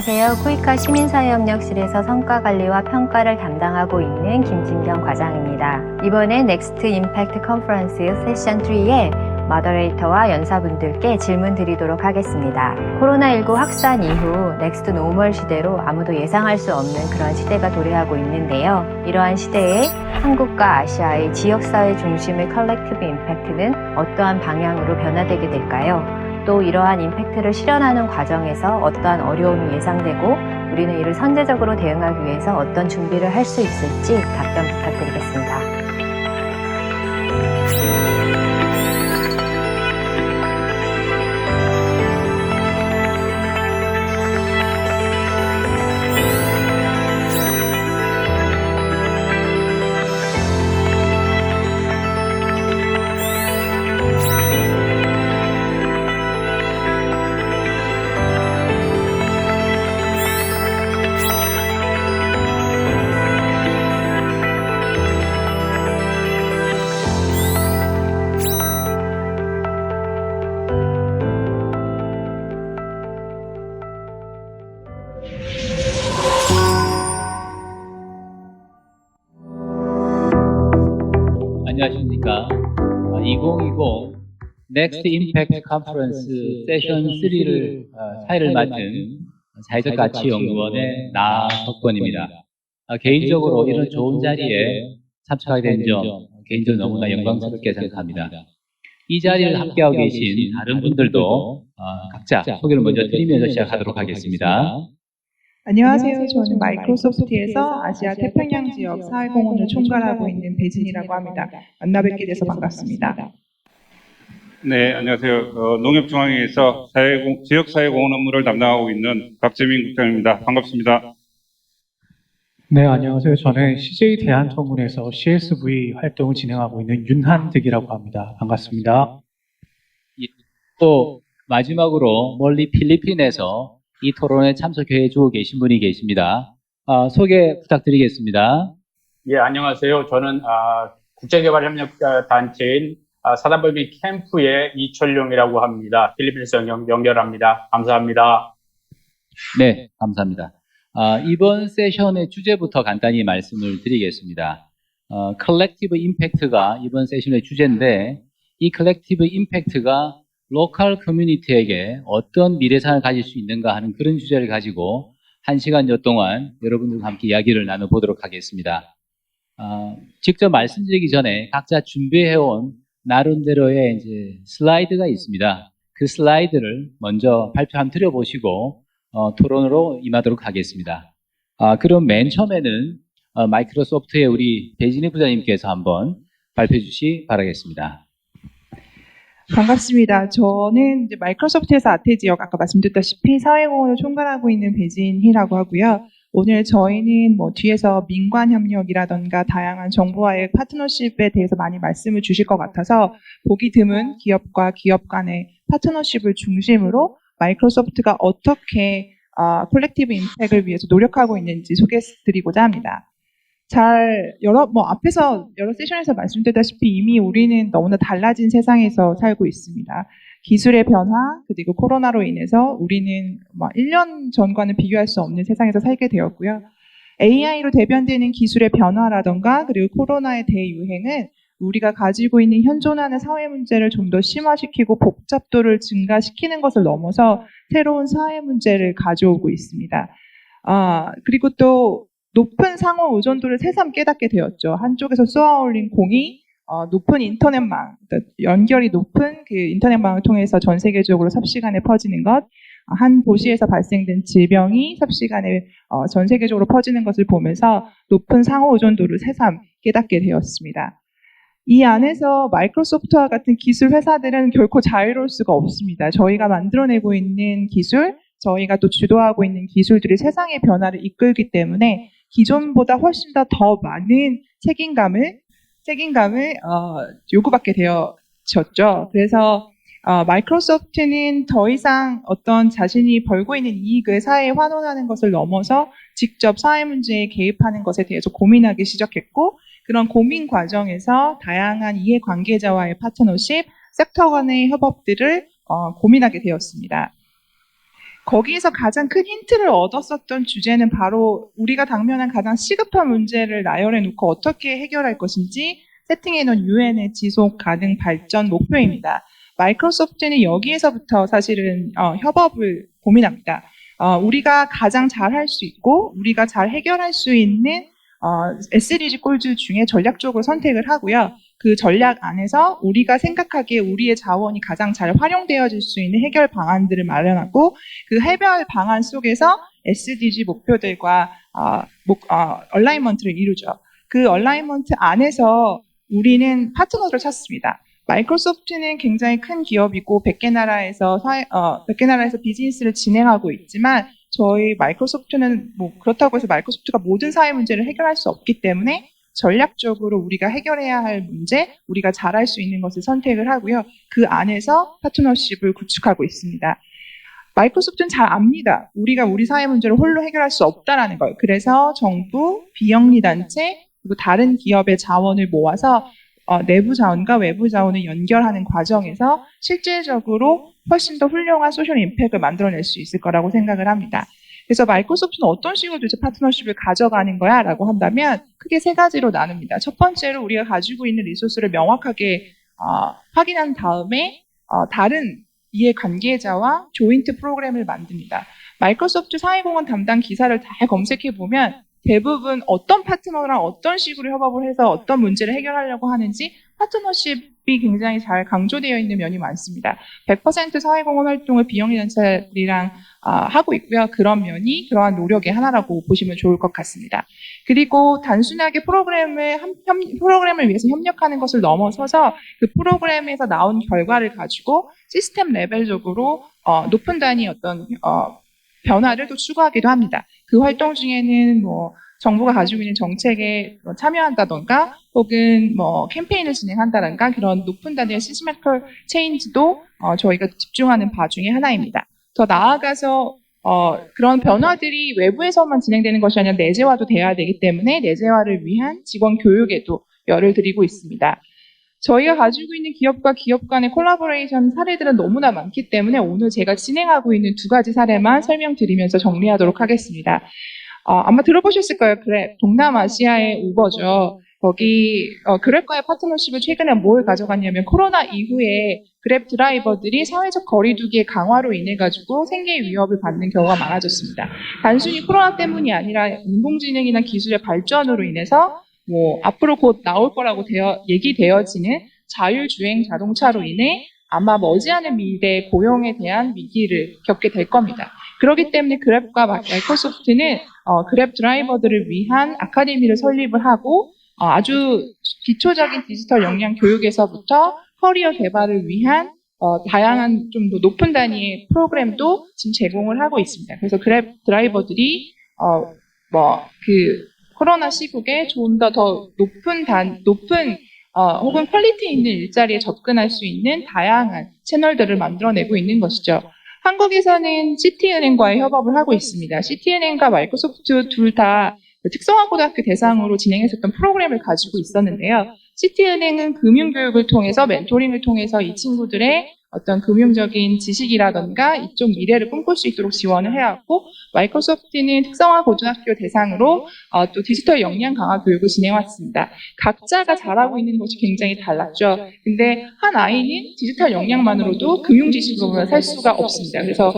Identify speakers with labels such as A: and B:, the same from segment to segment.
A: 안녕하세요. 쿠이카 시민사회협력실에서 성과관리와 평가를 담당하고 있는 김진경 과장입니다. 이번엔 넥스트 임팩트 컨퍼런스 세션 3에 머더레이터와 연사분들께 질문 드리도록 하겠습니다. 코로나19 확산 이후 넥스트 노멀 시대로 아무도 예상할 수 없는 그런 시대가 도래하고 있는데요. 이러한 시대에 한국과 아시아의 지역사회 중심의 컬렉티브 임팩트는 어떠한 방향으로 변화되게 될까요? 또 이러한 임팩트를 실현하는 과정에서 어떠한 어려움이 예상되고 우리는 이를 선제적으로 대응하기 위해서 어떤 준비를 할 수 있을지 답변 부탁드리겠습니다.
B: 안녕하십니까. 2020 넥스트 임팩트 컨퍼런스 세션 3를 사회를 맡은 사회적 가치 연구원의 나석권입니다. 개인적으로 이런 좋은 자리에 참석하게 된 점 개인적으로 너무나 영광스럽게 생각합니다. 이 자리를 함께하고 계신 다른 분들도 각자 소개를 먼저 드리면서 시작하도록 하겠습니다.
C: 안녕하세요. 저는 마이크로소프트에서 아시아 태평양 지역 사회공헌을 총괄하고 있는 배진이라고 합니다. 만나 뵙게 돼서 반갑습니다.
D: 네, 안녕하세요. 농협중앙회에서 지역사회공헌 업무를 담당하고 있는 박재민 국장입니다. 반갑습니다.
E: 네, 안녕하세요. 저는 CJ 대한통운에서 CSV 활동을 진행하고 있는 윤한득이라고 합니다. 반갑습니다.
B: 또 마지막으로 멀리 필리핀에서 이 토론에 참석해 주고 계신 분이 계십니다. 소개 부탁드리겠습니다.
F: 예, 안녕하세요. 저는 국제개발협력단체인 사단법인 캠프의 이철용이라고 합니다. 필리핀에서 연결합니다. 감사합니다.
B: 네, 감사합니다. 이번 세션의 주제부터 간단히 말씀을 드리겠습니다. 컬렉티브 임팩트가 이번 세션의 주제인데 이 컬렉티브 임팩트가 로컬 커뮤니티에게 어떤 미래상을 가질 수 있는가 하는 그런 주제를 가지고 1시간여 동안 여러분들과 함께 이야기를 나눠보도록 하겠습니다. 직접 말씀드리기 전에 각자 준비해온 나름대로의 이제 슬라이드가 있습니다. 그 슬라이드를 먼저 발표 한번 드려보시고 토론으로 임하도록 하겠습니다. 그럼 맨 처음에는 마이크로소프트의 우리 배진희 부장님께서 한번 발표해 주시 바라겠습니다.
C: 반갑습니다. 저는 이제 마이크로소프트에서 아태 지역 아까 말씀드렸다시피 사회공헌을 총괄하고 있는 배진희라고 하고요. 오늘 저희는 뒤에서 민관 협력이라던가 다양한 정부와의 파트너십에 대해서 많이 말씀을 주실 것 같아서 보기 드문 기업과 기업 간의 파트너십을 중심으로 마이크로소프트가 어떻게 콜렉티브 임팩트를 위해서 노력하고 있는지 소개해드리고자 합니다. 앞에서 여러 세션에서 말씀드렸다시피 이미 우리는 너무나 달라진 세상에서 살고 있습니다. 기술의 변화, 그리고 코로나로 인해서 우리는 1년 전과는 비교할 수 없는 세상에서 살게 되었고요. AI로 대변되는 기술의 변화라던가 그리고 코로나의 대유행은 우리가 가지고 있는 현존하는 사회 문제를 좀 더 심화시키고 복잡도를 증가시키는 것을 넘어서 새로운 사회 문제를 가져오고 있습니다. 그리고 또 높은 상호 의존도를 새삼 깨닫게 되었죠. 한쪽에서 쏘아올린 공이 높은 인터넷망, 연결이 높은 그 인터넷망을 통해서 전 세계적으로 삽시간에 퍼지는 것, 한 도시에서 발생된 질병이 삽시간에 전 세계적으로 퍼지는 것을 보면서 높은 상호 의존도를 새삼 깨닫게 되었습니다. 이 안에서 마이크로소프트와 같은 기술 회사들은 결코 자유로울 수가 없습니다. 저희가 만들어내고 있는 기술, 저희가 또 주도하고 있는 기술들이 세상의 변화를 이끌기 때문에 기존보다 훨씬 더 많은 책임감을 요구받게 되어졌죠. 그래서 마이크로소프트는 더 이상 어떤 자신이 벌고 있는 이익을 사회에 환원하는 것을 넘어서 직접 사회 문제에 개입하는 것에 대해서 고민하기 시작했고 그런 고민 과정에서 다양한 이해관계자와의 파트너십, 섹터 간의 협업들을 고민하게 되었습니다. 거기에서 가장 큰 힌트를 얻었었던 주제는 바로 우리가 당면한 가장 시급한 문제를 나열해 놓고 어떻게 해결할 것인지 세팅해 놓은 유엔의 지속 가능 발전 목표입니다. 마이크로소프트는 여기에서부터 사실은 협업을 고민합니다. 우리가 가장 잘할 수 있고 우리가 잘 해결할 수 있는 SDG 골즈 중에 전략적으로 선택을 하고요. 그 전략 안에서 우리가 생각하기에 우리의 자원이 가장 잘 활용되어질 수 있는 해결 방안들을 마련하고 그 해결 방안 속에서 SDG 목표들과 얼라이먼트를 이루죠. 그 얼라이먼트 안에서 우리는 파트너를 찾습니다. 마이크로소프트는 굉장히 큰 기업이고 100개 나라에서 100개 나라에서 비즈니스를 진행하고 있지만 저희 마이크로소프트는 뭐 그렇다고 해서 마이크로소프트가 모든 사회 문제를 해결할 수 없기 때문에 전략적으로 우리가 해결해야 할 문제, 우리가 잘할 수 있는 것을 선택을 하고요. 그 안에서 파트너십을 구축하고 있습니다. 마이크로소프트는 잘 압니다. 우리가 우리 사회 문제를 홀로 해결할 수 없다라는 걸. 그래서 정부, 비영리 단체, 그리고 다른 기업의 자원을 모아서 내부 자원과 외부 자원을 연결하는 과정에서 실질적으로 훨씬 더 훌륭한 소셜 임팩트를 만들어낼 수 있을 거라고 생각을 합니다. 그래서 마이크로소프트는 어떤 식으로 도대체 파트너십을 가져가는 거야? 라고 한다면 크게 세 가지로 나눕니다. 첫 번째로 우리가 가지고 있는 리소스를 명확하게 확인한 다음에 다른 이해관계자와 조인트 프로그램을 만듭니다. 마이크로소프트 사회공헌 담당 기사를 다 검색해보면 대부분 어떤 파트너랑 어떤 식으로 협업을 해서 어떤 문제를 해결하려고 하는지 파트너십이 굉장히 잘 강조되어 있는 면이 많습니다. 100% 사회공헌 활동을 비영리 단체들이랑 하고 있고요. 그런 면이 그러한 노력의 하나라고 보시면 좋을 것 같습니다. 그리고 단순하게 프로그램을 위해서 협력하는 것을 넘어서서 그 프로그램에서 나온 결과를 가지고 시스템 레벨적으로 높은 단위 어떤 변화를 또 추구하기도 합니다. 그 활동 중에는 뭐 정부가 가지고 있는 정책에 참여한다던가 혹은 뭐 캠페인을 진행한다던가 그런 높은 단위의 시스템컬 체인지도 저희가 집중하는 바 중에 하나입니다. 더 나아가서 그런 변화들이 외부에서만 진행되는 것이 아니라 내재화도 돼야 되기 때문에 내재화를 위한 직원 교육에도 열을 들이고 있습니다. 저희가 가지고 있는 기업과 기업 간의 콜라보레이션 사례들은 너무나 많기 때문에 오늘 제가 진행하고 있는 두 가지 사례만 설명드리면서 정리하도록 하겠습니다. 아마 들어보셨을 거예요. 그랩, 동남아시아의 우버죠. 거기 그랩과의 파트너십을 최근에 뭘 가져갔냐면 코로나 이후에 그랩 드라이버들이 사회적 거리두기의 강화로 인해 가지고 생계 위협을 받는 경우가 많아졌습니다. 단순히 코로나 때문이 아니라 인공지능이나 기술의 발전으로 인해서 뭐 앞으로 곧 나올 거라고 얘기되어지는 자율주행 자동차로 인해 아마 머지않은 미래의 고용에 대한 위기를 겪게 될 겁니다. 그렇기 때문에 그랩과 마이크로소프트는 그랩 드라이버들을 위한 아카데미를 설립을 하고 아주 기초적인 디지털 역량 교육에서부터 커리어 개발을 위한 다양한 좀 더 높은 단위의 프로그램도 지금 제공을 하고 있습니다. 그래서 그랩 드라이버들이 코로나 시국에 좀 더 높은 혹은 퀄리티 있는 일자리에 접근할 수 있는 다양한 채널들을 만들어내고 있는 것이죠. 한국에서는 시티은행과의 협업을 하고 있습니다. 시티은행과 마이크로소프트 둘 다 특성화 고등학교 대상으로 진행했었던 프로그램을 가지고 있었는데요. 시티은행은 금융교육을 통해서 멘토링을 통해서 이 친구들의 어떤 금융적인 지식이라던가 이쪽 미래를 꿈꿀 수 있도록 지원을 해왔고 마이크로소프트는 특성화 고등학교 대상으로 또 디지털 역량 강화 교육을 진행해왔습니다. 각자가 잘하고 있는 것이 굉장히 달랐죠. 근데 한 아이는 디지털 역량만으로도 금융 지식으로는 살 수가 없습니다. 그래서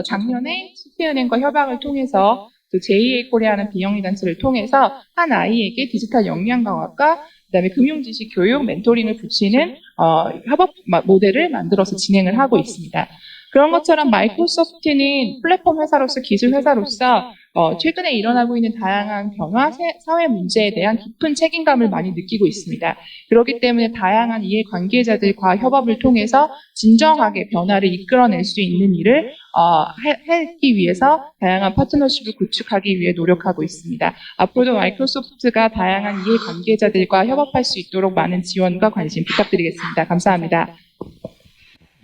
C: 작년에 시티은행과 협약을 통해서 또 JA 코리아라는 비영리 단체를 통해서 한 아이에게 디지털 역량 강화과 그다음에 금융 지식 교육 멘토링을 붙이는 협업 모델을 만들어서 진행을 하고 있습니다. 그런 것처럼 마이크로소프트는 플랫폼 회사로서 기술 회사로서 최근에 일어나고 있는 다양한 변화, 사회 문제에 대한 깊은 책임감을 많이 느끼고 있습니다. 그렇기 때문에 다양한 이해관계자들과 협업을 통해서 진정하게 변화를 이끌어낼 수 있는 일을 하기 위해서 다양한 파트너십을 구축하기 위해 노력하고 있습니다. 앞으로도 마이크로소프트가 다양한 이해관계자들과 협업할 수 있도록 많은 지원과 관심 부탁드리겠습니다. 감사합니다.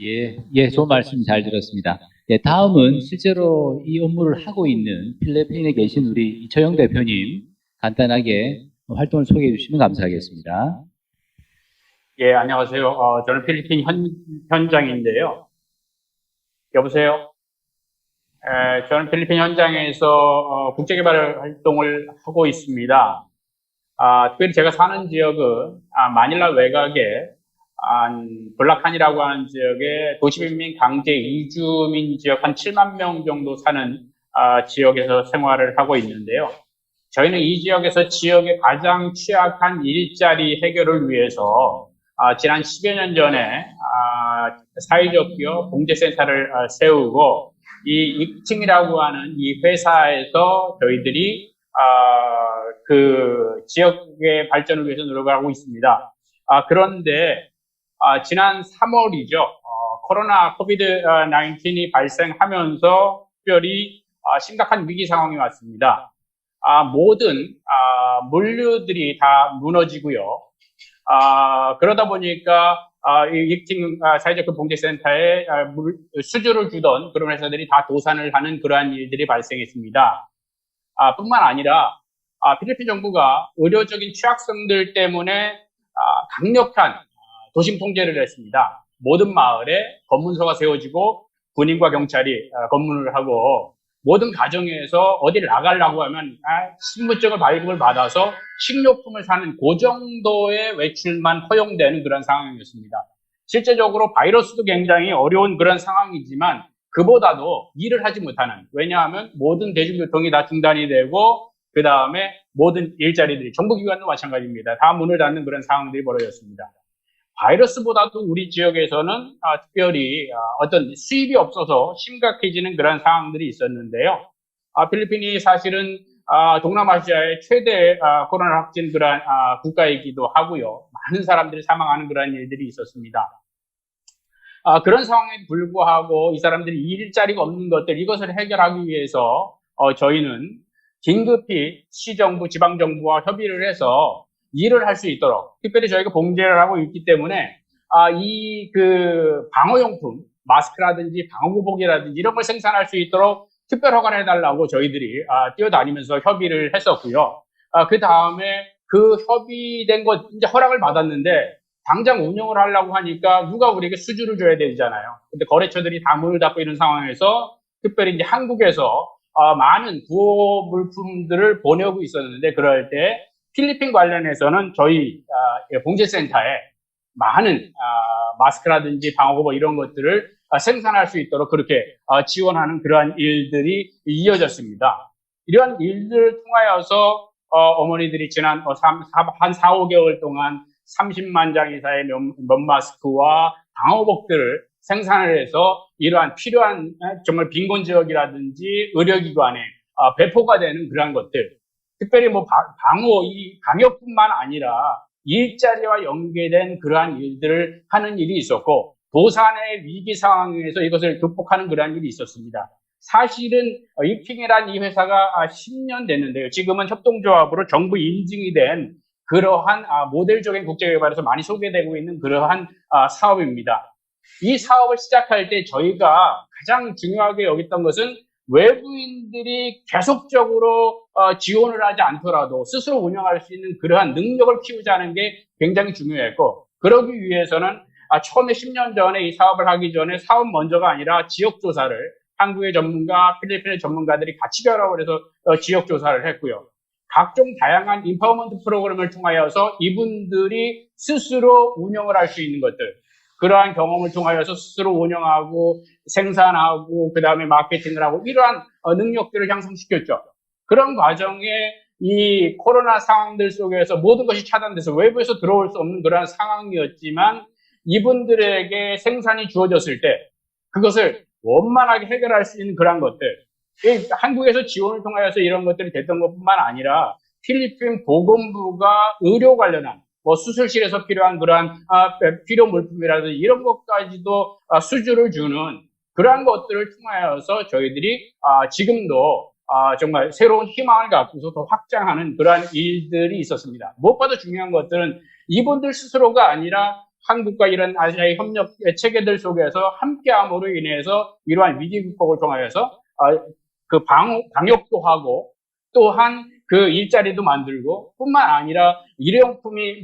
B: 예, 좋은 말씀 잘 들었습니다. 예, 다음은 실제로 이 업무를 하고 있는 필리핀에 계신 우리 이철영 대표님 간단하게 활동을 소개해 주시면 감사하겠습니다.
F: 예, 안녕하세요. 저는 필리핀 현장인데요. 여보세요? 저는 필리핀 현장에서 국제개발 활동을 하고 있습니다. 특별히 제가 사는 지역은 마닐라 외곽에 블라칸이라고 하는 지역에 도시빈민 강제 이주민 지역 한 7만 명 정도 사는 지역에서 생활을 하고 있는데요. 저희는 이 지역에서 지역의 가장 취약한 일자리 해결을 위해서 지난 10여 년 전에 사회적 기업 봉제센터를 세우고 이 익팅이라고 하는 이 회사에서 저희들이 그 지역의 발전을 위해서 노력하고 있습니다. 그런데 지난 3월이죠. 코로나 코비드-19이 발생하면서 특별히 심각한 위기 상황이 왔습니다. 모든 물류들이 다 무너지고요. 그러다 보니까 이 익팅 사회적 봉제센터에 수주를 주던 그런 회사들이 다 도산을 하는 그러한 일들이 발생했습니다. 뿐만 아니라 필리핀 정부가 의료적인 취약성들 때문에 강력한 도심 통제를 했습니다. 모든 마을에 검문소가 세워지고 군인과 경찰이 검문을 하고 모든 가정에서 어디를 나가려고 하면 신분증을 발급을 받아서 식료품을 사는 그 정도의 외출만 허용되는 그런 상황이었습니다. 실제적으로 바이러스도 굉장히 어려운 그런 상황이지만 그보다도 일을 하지 못하는, 왜냐하면 모든 대중교통이 다 중단이 되고 그 다음에 모든 일자리들이 정부기관도 마찬가지입니다. 다 문을 닫는 그런 상황들이 벌어졌습니다. 바이러스보다도 우리 지역에서는 특별히 어떤 수입이 없어서 심각해지는 그런 상황들이 있었는데요. 필리핀이 사실은 동남아시아의 최대 코로나 확진 그런 국가이기도 하고요. 많은 사람들이 사망하는 그런 일들이 있었습니다. 그런 상황에 불구하고 이 사람들이 일자리가 없는 것들, 이것을 해결하기 위해서 저희는 긴급히 시정부, 지방정부와 협의를 해서 일을 할 수 있도록, 특별히 저희가 봉제를 하고 있기 때문에 이 그 방호용품, 마스크라든지 방호복이라든지 이런 걸 생산할 수 있도록 특별 허가를 해달라고 저희들이 뛰어다니면서 협의를 했었고요. 그 다음에 그 협의된 것 이제 허락을 받았는데 당장 운영을 하려고 하니까 누가 우리에게 수주를 줘야 되잖아요. 근데 거래처들이 다 문을 닫고 이런 상황에서 특별히 이제 한국에서 많은 구호 물품들을 보내고 있었는데 그럴 때 필리핀 관련해서는 저희 봉제센터에 많은 마스크라든지 방호복 이런 것들을 생산할 수 있도록 그렇게 지원하는 그러한 일들이 이어졌습니다. 이러한 일들을 통하여서 어머니들이 지난 한 4, 5개월 동안 30만 장 이상의 면 마스크와 방호복들을 생산을 해서 이러한 필요한 정말 빈곤 지역이라든지 의료기관에 배포가 되는 그러한 것들, 특별히 뭐 이 방역뿐만 아니라 일자리와 연계된 그러한 일들을 하는 일이 있었고 도산의 위기 상황에서 이것을 극복하는 그러한 일이 있었습니다. 사실은 익팅이라는 이 회사가 10년 됐는데요. 지금은 협동조합으로 정부 인증이 된 그러한 모델적인 국제개발에서 많이 소개되고 있는 그러한 사업입니다. 이 사업을 시작할 때 저희가 가장 중요하게 여겼던 것은 외부인들이 계속적으로 지원을 하지 않더라도 스스로 운영할 수 있는 그러한 능력을 키우자는 게 굉장히 중요했고, 그러기 위해서는 처음에 10년 전에 이 사업을 하기 전에 사업 먼저가 아니라 지역조사를 한국의 전문가, 필리핀의 전문가들이 같이 결합을 해서 지역조사를 했고요. 각종 다양한 인파워먼트 프로그램을 통하여서 이분들이 스스로 운영을 할 수 있는 것들, 그러한 경험을 통하여서 스스로 운영하고 생산하고 그 다음에 마케팅을 하고 이러한 능력들을 향상시켰죠. 그런 과정에 이 코로나 상황들 속에서 모든 것이 차단돼서 외부에서 들어올 수 없는 그러한 상황이었지만 이분들에게 생산이 주어졌을 때 그것을 원만하게 해결할 수 있는 그러한 것들, 한국에서 지원을 통하여서 이런 것들이 됐던 것뿐만 아니라 필리핀 보건부가 의료 관련한 수술실에서 필요한 그러한 필요 물품이라든지 이런 것까지도 수주를 주는 그러한 것들을 통하여서 저희들이 지금도 정말 새로운 희망을 갖고서 더 확장하는 그러한 일들이 있었습니다. 무엇보다 중요한 것들은 이분들 스스로가 아니라 한국과 이런 아시아의 협력 체계들 속에서 함께함으로 인해서 이러한 위기 극복을 통하여서 그 방역도 하고 또한 그 일자리도 만들고 뿐만 아니라 일회용품이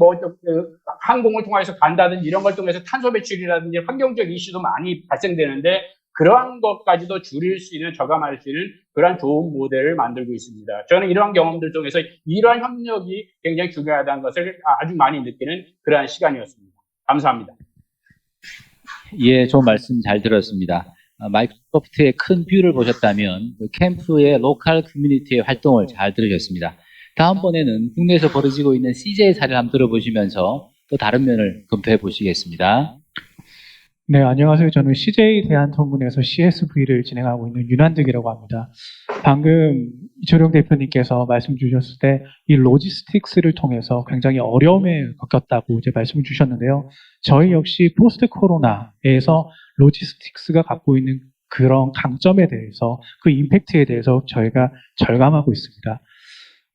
F: 항공을 통해서 간다든지 이런 걸 통해서 탄소 배출이라든지 환경적 이슈도 많이 발생되는데 그러한 것까지도 줄일 수 있는, 저감할 수 있는 그러한 좋은 모델을 만들고 있습니다. 저는 이러한 경험들 통해서 이러한 협력이 굉장히 중요하다는 것을 아주 많이 느끼는 그러한 시간이었습니다. 감사합니다.
B: 예, 좋은 말씀 잘 들었습니다. 마이크로소프트의 큰 뷰를 보셨다면 캠프의 로컬 커뮤니티의 활동을 잘 들으셨습니다. 다음번에는 국내에서 벌어지고 있는 CJ 사례를 한번 들어보시면서 또 다른 면을 검토해 보시겠습니다.
E: 네, 안녕하세요. 저는 CJ 대한통운에서 CSV를 진행하고 있는 윤한득이라고 합니다. 방금 이철용 대표님께서 말씀 주셨을 때 이 로지스틱스를 통해서 굉장히 어려움에 겪었다고 이제 말씀을 주셨는데요. 저희 역시 포스트 코로나에서 로지스틱스가 갖고 있는 그런 강점에 대해서, 그 임팩트에 대해서 저희가 절감하고 있습니다.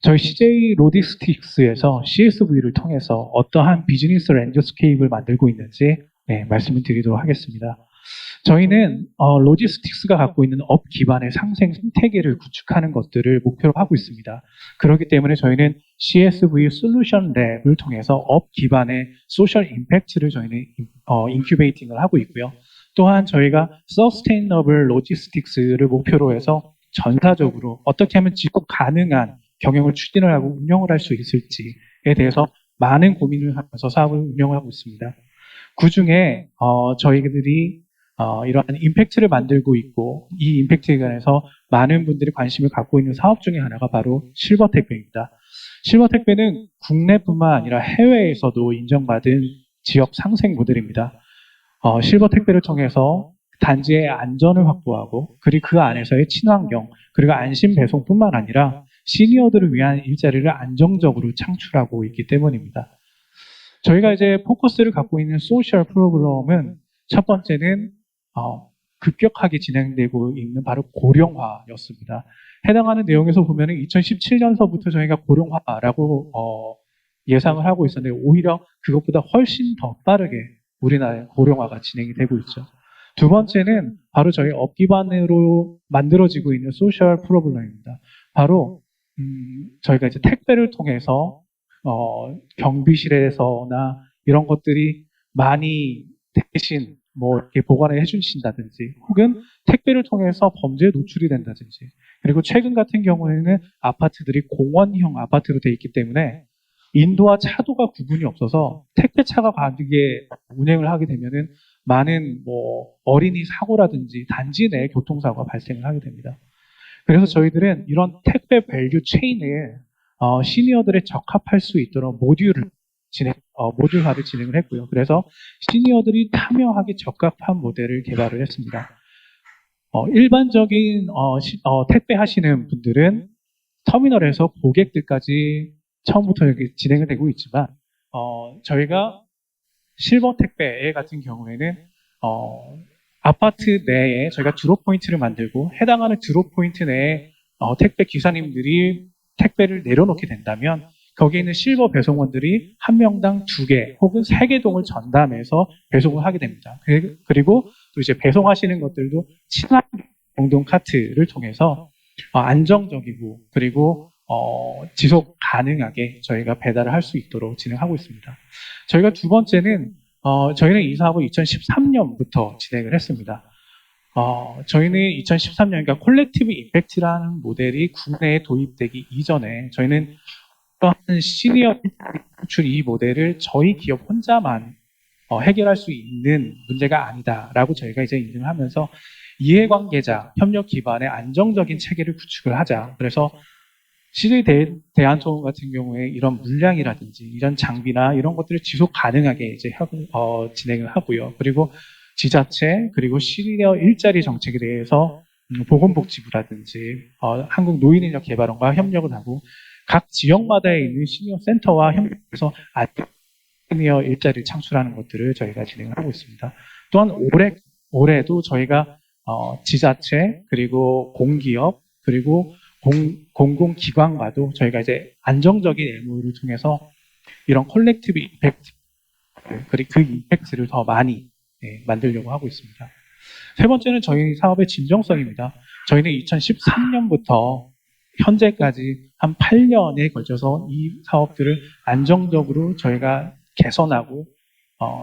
E: 저희 CJ 로지스틱스에서 CSV를 통해서 어떠한 비즈니스 랜드스케이프를 만들고 있는지 말씀을 드리도록 하겠습니다. 저희는 로지스틱스가 갖고 있는 업 기반의 상생 생태계를 구축하는 것들을 목표로 하고 있습니다. 그렇기 때문에 저희는 CSV 솔루션 랩을 통해서 업 기반의 소셜 임팩트를 저희는 인큐베이팅을 하고 있고요. 또한 저희가 서스테이너블 로지스틱스를 목표로 해서 전사적으로 어떻게 하면 지속 가능한 경영을 추진을 하고 운영을 할 수 있을지에 대해서 많은 고민을 하면서 사업을 운영을 하고 있습니다. 그 중에 저희들이 이러한 임팩트를 만들고 있고, 이 임팩트에 관해서 많은 분들이 관심을 갖고 있는 사업 중에 하나가 바로 실버 택배입니다. 실버 택배는 국내뿐만 아니라 해외에서도 인정받은 지역 상생 모델입니다. 실버 택배를 통해서 단지의 안전을 확보하고, 그리고 그 안에서의 친환경, 그리고 안심 배송뿐만 아니라 시니어들을 위한 일자리를 안정적으로 창출하고 있기 때문입니다. 저희가 이제 포커스를 갖고 있는 소셜 프로그램은 첫 번째는 급격하게 진행되고 있는 바로 고령화였습니다. 해당하는 내용에서 보면은 2017년서부터 저희가 고령화라고 예상을 하고 있었는데, 오히려 그것보다 훨씬 더 빠르게 우리나라의 고령화가 진행이 되고 있죠. 두 번째는 바로 저희 업 기반으로 만들어지고 있는 소셜 프로그램입니다. 바로 저희가 이제 택배를 통해서 경비실에서나 이런 것들이 많이 대신 뭐 이렇게 보관을 해주신다든지, 혹은 택배를 통해서 범죄에 노출이 된다든지, 그리고 최근 같은 경우에는 아파트들이 공원형 아파트로 되어 있기 때문에 인도와 차도가 구분이 없어서 택배차가 가득에 운행을 하게 되면은 많은 뭐 어린이 사고라든지 단지 내 교통사고가 발생을 하게 됩니다. 그래서 저희들은 이런 택배 밸류 체인에 시니어들에 적합할 수 있도록 모듈화를 진행을 했고요. 그래서 시니어들이 참여하기 적합한 모델을 개발을 했습니다. 일반적인 택배 하시는 분들은 터미널에서 고객들까지 처음부터 이렇게 진행이 되고 있지만, 저희가 실버 택배 같은 경우에는 아파트 내에 저희가 드롭 포인트를 만들고, 해당하는 드롭 포인트 내에 택배 기사님들이 택배를 내려놓게 된다면 거기에 있는 실버 배송원들이 한 명당 2개 혹은 3개 동을 전담해서 배송을 하게 됩니다. 그리고 또 이제 배송하시는 것들도 친환경 공동 카트를 통해서 안정적이고, 그리고 지속 가능하게 저희가 배달을 할 수 있도록 진행하고 있습니다. 저희가 두 번째는 저희는 이 사업을 2013년부터 진행을 했습니다. 저희는 2013년, 그러니까 콜렉티브 임팩트라는 모델이 국내에 도입되기 이전에 저희는 어떠한 시니어 구출 이 모델을 저희 기업 혼자만 해결할 수 있는 문제가 아니다라고 저희가 이제 인증을 하면서 이해관계자 협력 기반의 안정적인 체계를 구축을 하자. 그래서 CJ 대한통운 같은 경우에 이런 물량이라든지 이런 장비나 이런 것들을 지속 가능하게 이제 진행을 하고요. 그리고 지자체, 그리고 시니어 일자리 정책에 대해서 보건복지부라든지 한국노인인력개발원과 협력을 하고, 각 지역마다 있는 시니어 센터와 협력해서 시니어 일자리를 창출하는 것들을 저희가 진행을 하고 있습니다. 또한 올해도 저희가 지자체, 그리고 공기업, 그리고 공공기관과도 저희가 이제 안정적인 MOU를 통해서 이런 콜렉티브 임팩트, 그리고 그 임팩트를 더 많이 만들려고 하고 있습니다. 세 번째는 저희 사업의 진정성입니다. 저희는 2013년부터 현재까지 한 8년에 걸쳐서 이 사업들을 안정적으로 저희가 개선하고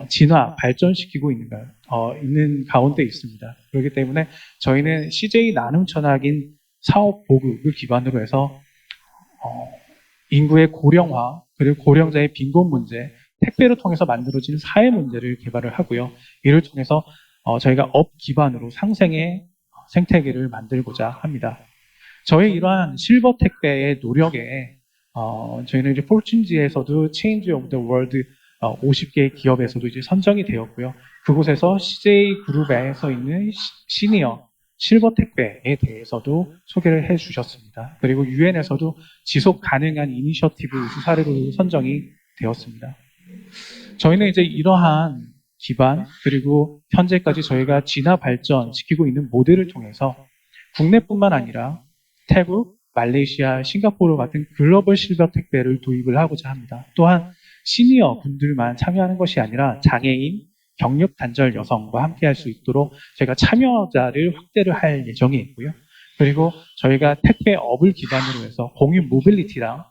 E: 진화, 발전시키고 있는 가운데 있습니다. 그렇기 때문에 저희는 CJ 나눔 천학인 사업 보급을 기반으로 해서 인구의 고령화, 그리고 고령자의 빈곤 문제, 택배를 통해서 만들어진 사회 문제를 개발을 하고요. 이를 통해서 저희가 업 기반으로 상생의 생태계를 만들고자 합니다. 저희 이러한 실버 택배의 노력에 저희는 이제 포춘지에서도 Change of the World 50개 기업에서도 이제 선정이 되었고요. 그곳에서 CJ 그룹에서 있는 시니어 실버 택배에 대해서도 소개를 해 주셨습니다. 그리고 유엔에서도 지속 가능한 이니셔티브 우수 사례로 선정이 되었습니다. 저희는 이제 이러한 기반 그리고 현재까지 저희가 진화 발전시키고 있는 모델을 통해서 국내뿐만 아니라 태국, 말레이시아, 싱가포르 같은 글로벌 실버 택배를 도입을 하고자 합니다. 또한 시니어 분들만 참여하는 것이 아니라 장애인, 경력 단절 여성과 함께 할 수 있도록 저희가 참여자를 확대를 할 예정이 있고요. 그리고 저희가 택배업을 기반으로 해서 공유 모빌리티랑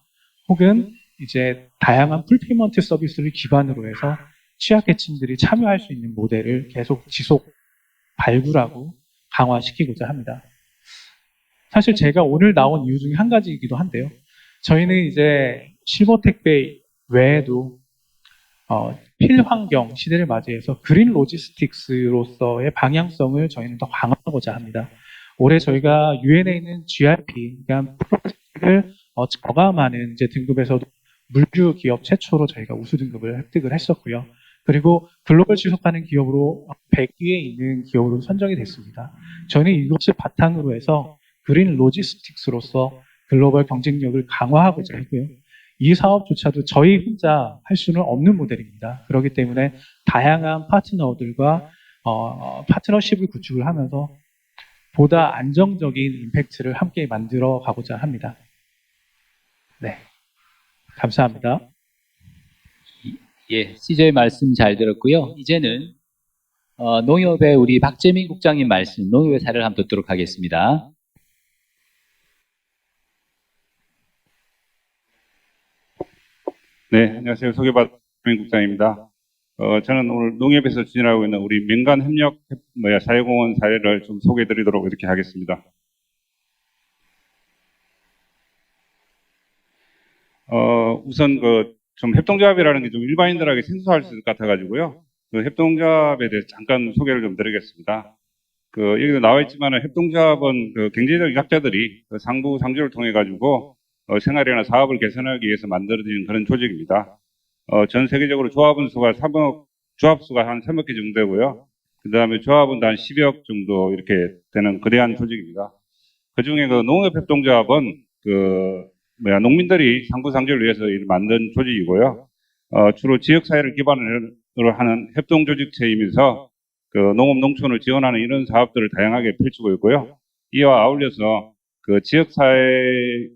E: 혹은 이제 다양한 풀피먼트 서비스를 기반으로 해서 취약계층들이 참여할 수 있는 모델을 계속 지속 발굴하고 강화시키고자 합니다. 사실 제가 오늘 나온 이유 중에 한 가지이기도 한데요. 저희는 이제 실버 택배 외에도 필환경 시대를 맞이해서 그린 로지스틱스로서의 방향성을 저희는 더 강화하고자 합니다. 올해 저희가 유엔에 있는 GRP, 그러니까 프로젝트를 저감하는 이제 등급에서도 물류 기업 최초로 저희가 우수 등급을 획득을 했었고요. 그리고 글로벌 지속가능 기업으로 100위에 있는 기업으로 선정이 됐습니다. 저는 이것을 바탕으로 해서 그린 로지스틱스로서 글로벌 경쟁력을 강화하고자 했고요. 이 사업조차도 저희 혼자 할 수는 없는 모델입니다. 그렇기 때문에 다양한 파트너들과 파트너십을 구축을 하면서 보다 안정적인 임팩트를 함께 만들어 가고자 합니다. 네, 감사합니다.
B: 예, CJ 말씀 잘 들었고요. 이제는 농협의 우리 박재민 국장님 말씀, 농협의 사례를 한번 듣도록 하겠습니다.
D: 네, 안녕하세요. 소개받은 국장입니다. 저는 오늘 농협에서 진행하고 있는 우리 민간 협력 사회공헌 사례를 좀 소개해드리도록 이렇게 하겠습니다. 우선 좀 협동조합이라는 게 좀 일반인들에게 생소할 수 있을 것 같아가지고요. 그 협동조합에 대해서 잠깐 소개를 좀 드리겠습니다. 여기도 나와 있지만은 협동조합은 경제적 약자들이 상부 상조를 통해 가지고 생활이나 사업을 개선하기 위해서 만들어진 그런 조직입니다. 전 세계적으로 조합원 수가 조합 수가 한 3억 개 정도 되고요. 그 다음에 조합원도 한 10억 정도 이렇게 되는 거대한 조직입니다. 그 중에 농업협동조합은 농민들이 상부 상조를 위해서 만든 조직이고요. 주로 지역사회를 기반으로 하는 협동조직체이면서 농업 농촌을 지원하는 이런 사업들을 다양하게 펼치고 있고요. 이와 아울러서 지역사회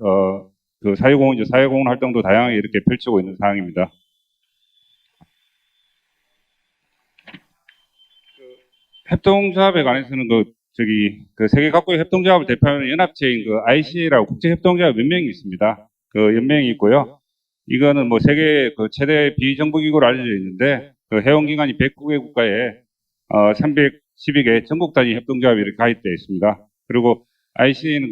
D: 사회공헌 활동도 다양하게 이렇게 펼치고 있는 상황입니다. 협동조합에 관해서는 세계 각국의 협동조합을 대표하는 연합체인 ICA라고 국제협동조합 연맹이 있습니다. 그 연맹이 있고요. 이거는 세계 최대 비정부기구로 알려져 있는데 회원기관이 109개 국가에 312개 전국 단위 협동조합이 이렇게 가입되어 있습니다. 그리고 ICA는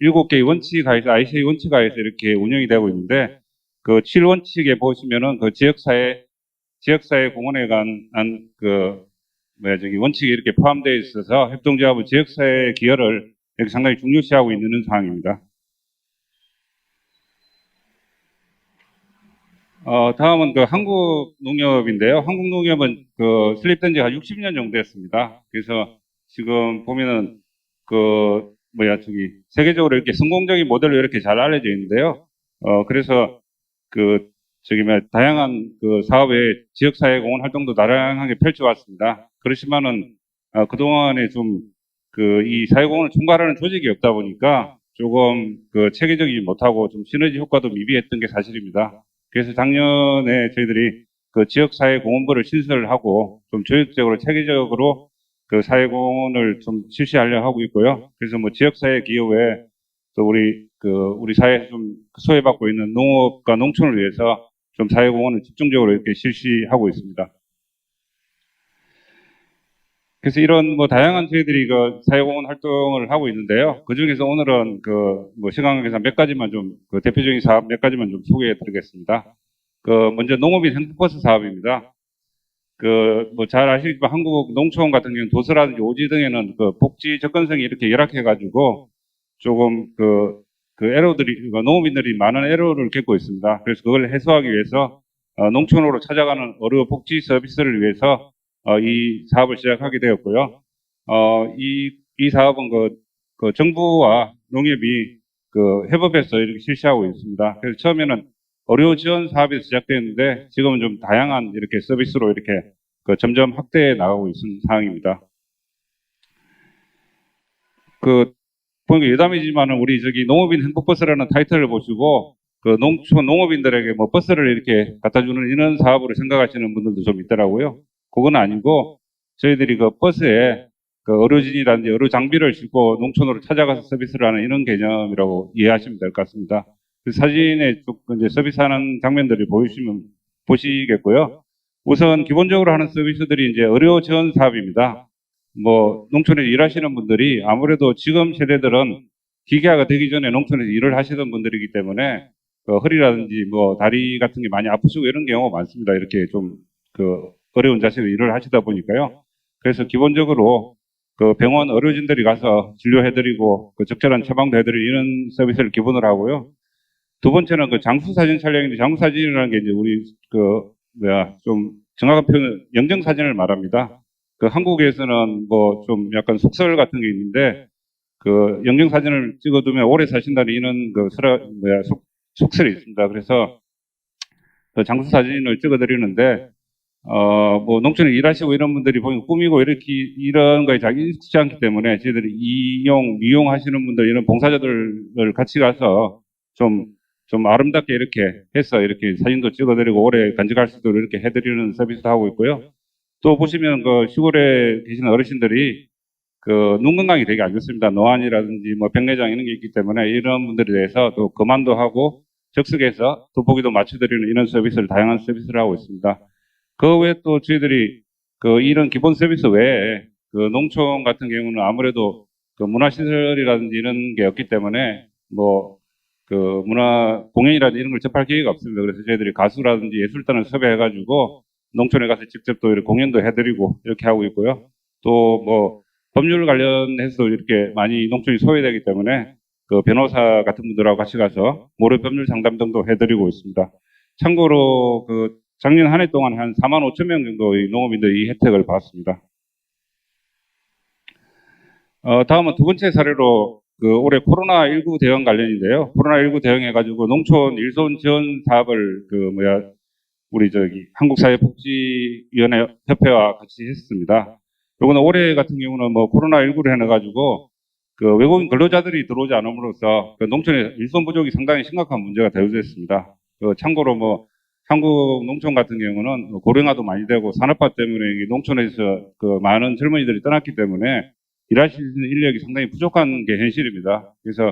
D: 7개의 원칙하에서 ICA 원칙하에서 이렇게 운영이 되고 있는데 7원칙에 보시면은 지역사회 공헌에 관한 원칙이 이렇게 포함되어 있어서 협동조합은 지역사회 기여를 이렇게 상당히 중요시하고 있는 상황입니다. 다음은 한국농협인데요. 한국농협은 설립된 지가 60년 정도 됐습니다. 그래서 지금 보면은 세계적으로 이렇게 성공적인 모델로 이렇게 잘 알려져 있는데요. 그래서 다양한 사업의 지역사회 공헌 활동도 다양하게 펼쳐왔습니다. 그렇지만은 그동안에 이 사회공헌을 총괄하는 조직이 없다 보니까 조금 체계적이지 못하고 좀 시너지 효과도 미비했던 게 사실입니다. 그래서 작년에 저희들이 지역사회공헌부를 신설하고 좀 조직적으로 체계적으로 사회공헌을 좀 실시하려 하고 있고요. 그래서 지역사회 기업에 또 우리 사회에서 좀 소외받고 있는 농업과 농촌을 위해서 좀 사회공헌을 집중적으로 이렇게 실시하고 있습니다. 그래서 이런 뭐 다양한 저희들이 그 사회공헌 활동을 하고 있는데요. 그 중에서 오늘은 그 뭐 시간 관계상 몇 가지만 좀 그 대표적인 사업 몇 가지만 좀 소개해 드리겠습니다. 그 먼저 농업인 행복버스 사업입니다. 그 뭐 잘 아시겠지만 한국 농촌 같은 경우는 도서라든지 오지 등에는 그 복지 접근성이 이렇게 열악해 가지고 조금 그 애로들이 그 농업인들이 많은 애로를 겪고 있습니다. 그래서 그걸 해소하기 위해서 농촌으로 찾아가는 의료 복지 서비스를 위해서 이 사업을 시작하게 되었고요. 이 사업은 그 정부와 농협이 그 협업해서 이렇게 실시하고 있습니다. 그래서 처음에는 의료 지원 사업에서 시작됐는데 지금은 좀 다양한 이렇게 서비스로 이렇게 그 점점 확대해 나가고 있는 상황입니다. 그 보니까 여담이지만은 우리 저기 농업인 행복버스라는 타이틀을 보시고 그 농촌 농업인들에게 뭐 버스를 이렇게 갖다 주는 이런 사업으로 생각하시는 분들도 좀 있더라고요. 그건 아니고 저희들이 그 버스에 그 의료진이라든지 의료 장비를 싣고 농촌으로 찾아가서 서비스를 하는 이런 개념이라고 이해하시면 될 것 같습니다. 그 사진에 쭉 이제 서비스하는 장면들을 보시겠고요. 우선 기본적으로 하는 서비스들이 이제 의료 지원 사업입니다. 뭐 농촌에 일하시는 분들이 아무래도 지금 세대들은 기계화가 되기 전에 농촌에서 일을 하시던 분들이기 때문에 그 허리라든지 뭐 다리 같은 게 많이 아프시고 이런 경우가 많습니다. 이렇게 좀 그 어려운 자세로 일을 하시다 보니까요. 그래서 기본적으로 그 병원 의료진들이 가서 진료해드리고 그 적절한 처방도 해드리는 이런 서비스를 기본으로 하고요. 두 번째는 그 장수사진 촬영인데 장수사진이라는 게 이제 우리 좀 정확한 표현은 영정사진을 말합니다. 그 한국에서는 뭐 좀 약간 속설 같은 게 있는데 그 영정사진을 찍어두면 오래 사신다는 이런 속설이 있습니다. 그래서 그 장수사진을 찍어드리는데 뭐 농촌에 일하시고 이런 분들이 보면 꾸미고 이렇게 이런 거에 자기 익숙지 않기 때문에 저희들이 미용 하시는 분들 이런 봉사자들을 같이 가서 좀 아름답게 이렇게 해서 이렇게 사진도 찍어드리고 오래 간직할 수 있도록 이렇게 해드리는 서비스도 하고 있고요. 또 보시면 그 시골에 계시는 어르신들이 그 눈 건강이 되게 안 좋습니다. 노안이라든지 뭐 백내장 이런 게 있기 때문에 이런 분들에 대해서 또 검안도 하고 적석에서 돋보기도 맞춰드리는 이런 서비스를 다양한 서비스를 하고 있습니다. 그 외에 또 저희들이 그 이런 기본 서비스 외에 그 농촌 같은 경우는 아무래도 그 문화시설이라든지 이런 게 없기 때문에 뭐 그 문화 공연이라든지 이런 걸 접할 기회가 없습니다. 그래서 저희들이 가수라든지 예술단을 섭외해가지고 농촌에 가서 직접 또 이렇게 공연도 해드리고 이렇게 하고 있고요. 또 뭐 법률 관련해서 이렇게 많이 농촌이 소외되기 때문에 그 변호사 같은 분들하고 같이 가서 무료 법률 상담 등도 해드리고 있습니다. 참고로 그 작년 한 해 동안 한 4만 5천 명 정도의 농업인들이 이 혜택을 받았습니다. 다음은 두 번째 사례로 그 올해 코로나19 대응 관련인데요. 코로나19 대응해가지고 농촌 일손 지원 사업을 우리 저기 한국사회복지위원회 협회와 같이 했습니다. 요거는 올해 같은 경우는 뭐 코로나19를 해놔가지고 그 외국인 근로자들이 들어오지 않음으로써 그 농촌의 일손 부족이 상당히 심각한 문제가 대두됐습니다. 참고로 뭐 한국 농촌 같은 경우는 고령화도 많이 되고 산업화 때문에 농촌에서 그 많은 젊은이들이 떠났기 때문에 일할 수 있는 인력이 상당히 부족한 게 현실입니다. 그래서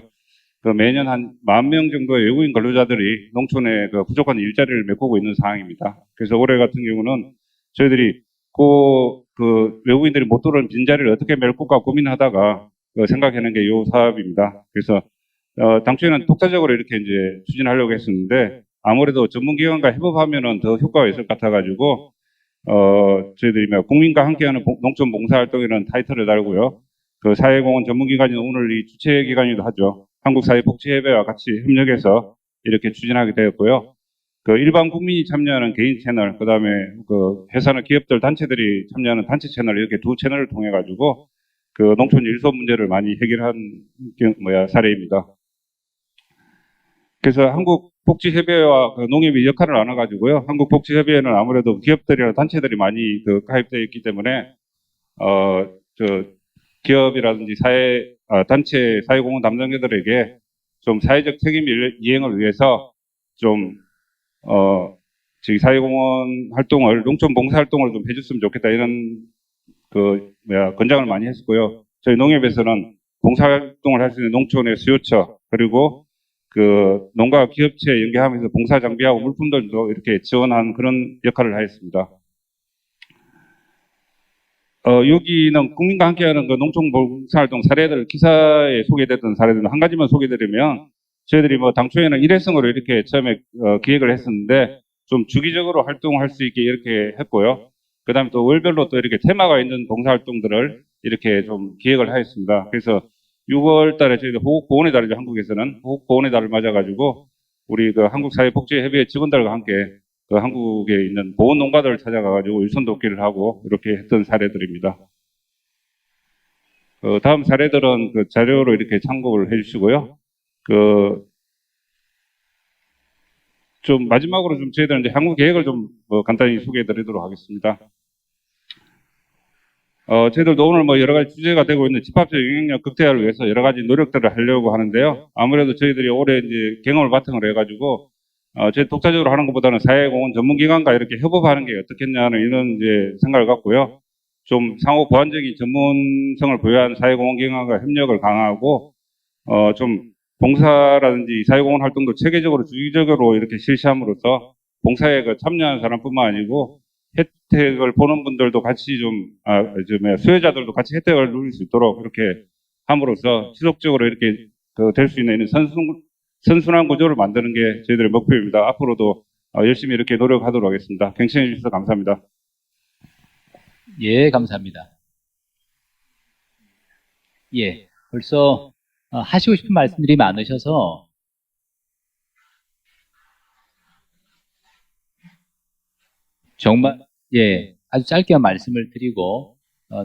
D: 그 매년 한 10,000명 정도의 외국인 근로자들이 농촌에 그 부족한 일자리를 메꾸고 있는 상황입니다. 그래서 올해 같은 경우는 저희들이 그 외국인들이 못 들어오는 빈자리를 어떻게 메꿀까 고민하다가 생각해낸 게 이 사업입니다. 그래서 당초에는 독자적으로 이렇게 이제 추진하려고 했었는데 아무래도 전문기관과 협업하면은 더 효과가 있을 것 같아가지고 저희들이 국민과 함께하는 농촌 봉사활동이라는 타이틀을 달고요. 그 사회공헌 전문기관이 오늘 이 주최기관이기도 하죠. 한국사회복지협회와 같이 협력해서 이렇게 추진하게 되었고요. 그 일반 국민이 참여하는 개인 채널, 그 다음에 그 회사나 기업들, 단체들이 참여하는 단체 채널 이렇게 두 채널을 통해 가지고 그 농촌 일손 문제를 많이 해결한 사례입니다. 그래서 한국복지협회와 그 농협이 역할을 나눠가지고요. 한국복지협회는 아무래도 기업들이나 단체들이 많이 그 가입되어 있기 때문에 기업이라든지 단체 사회공헌 담당자들에게 좀 사회적 책임 이행을 위해서 저희 사회공헌 활동을 농촌 봉사활동을 좀 해줬으면 좋겠다 이런 권장을 많이 했었고요. 저희 농협에서는 봉사활동을 할 수 있는 농촌의 수요처 그리고 그 농가 기업체 연계하면서 봉사 장비하고 물품들도 이렇게 지원한 그런 역할을 하였습니다. 여기는 국민과 함께하는 그 농촌 봉사활동 사례들 기사에 소개됐던 사례들 한 가지만 소개드리면 저희들이 뭐 당초에는 일회성으로 이렇게 처음에 기획을 했었는데 좀 주기적으로 활동할 수 있게 이렇게 했고요. 그다음에 또 월별로 또 이렇게 테마가 있는 봉사활동들을 이렇게 좀 기획을 하였습니다. 그래서 6월 달에 저희들 호국보훈의 달이죠. 한국에서는 호국보훈의 달을 맞아가지고 우리 그 한국사회복지협의회 직원들과 함께 그 한국에 있는 보훈 농가들을 찾아가가지고 유선 돕기를 하고 이렇게 했던 사례들입니다. 다음 사례들은 그 자료로 이렇게 참고를 해주시고요. 좀 마지막으로 좀 저희들 이제 향후 계획을 좀 간단히 소개해드리도록 하겠습니다. 저희들도 오늘 뭐 여러 가지 주제가 되고 있는 집합적 영향력 극대화를 위해서 여러 가지 노력들을 하려고 하는데요. 아무래도 저희들이 올해 이제 경험을 바탕으로 해가지고 저희 독자적으로 하는 것보다는 사회공헌 전문기관과 이렇게 협업하는 게 어떻겠냐는 이런 이제 생각을 갖고요. 좀 상호 보완적인 전문성을 부여한 사회공헌기관과 협력을 강화하고 좀 봉사라든지 사회공헌 활동도 체계적으로 주기적으로 이렇게 실시함으로써 봉사에 그 참여하는 사람뿐만 아니고 혜택을 보는 분들도 같이 수혜자들도 같이 혜택을 누릴 수 있도록 이렇게 함으로써 지속적으로 이렇게 될 수 있는 선순환 구조를 만드는 게 저희들의 목표입니다. 앞으로도 열심히 이렇게 노력하도록 하겠습니다. 경청해 주셔서 감사합니다.
B: 예, 감사합니다. 예, 벌써 하시고 싶은 말씀들이 많으셔서 정말 예, 아주 짧게 말씀을 드리고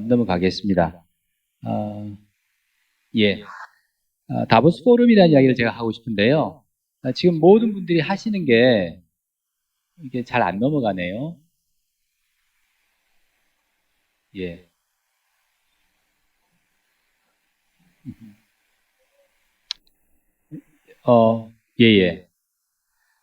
B: 넘어가겠습니다. 예, 다보스 포럼이라는 이야기를 제가 하고 싶은데요. 지금 모든 분들이 하시는 게 이게 잘 안 넘어가네요. 예. 예.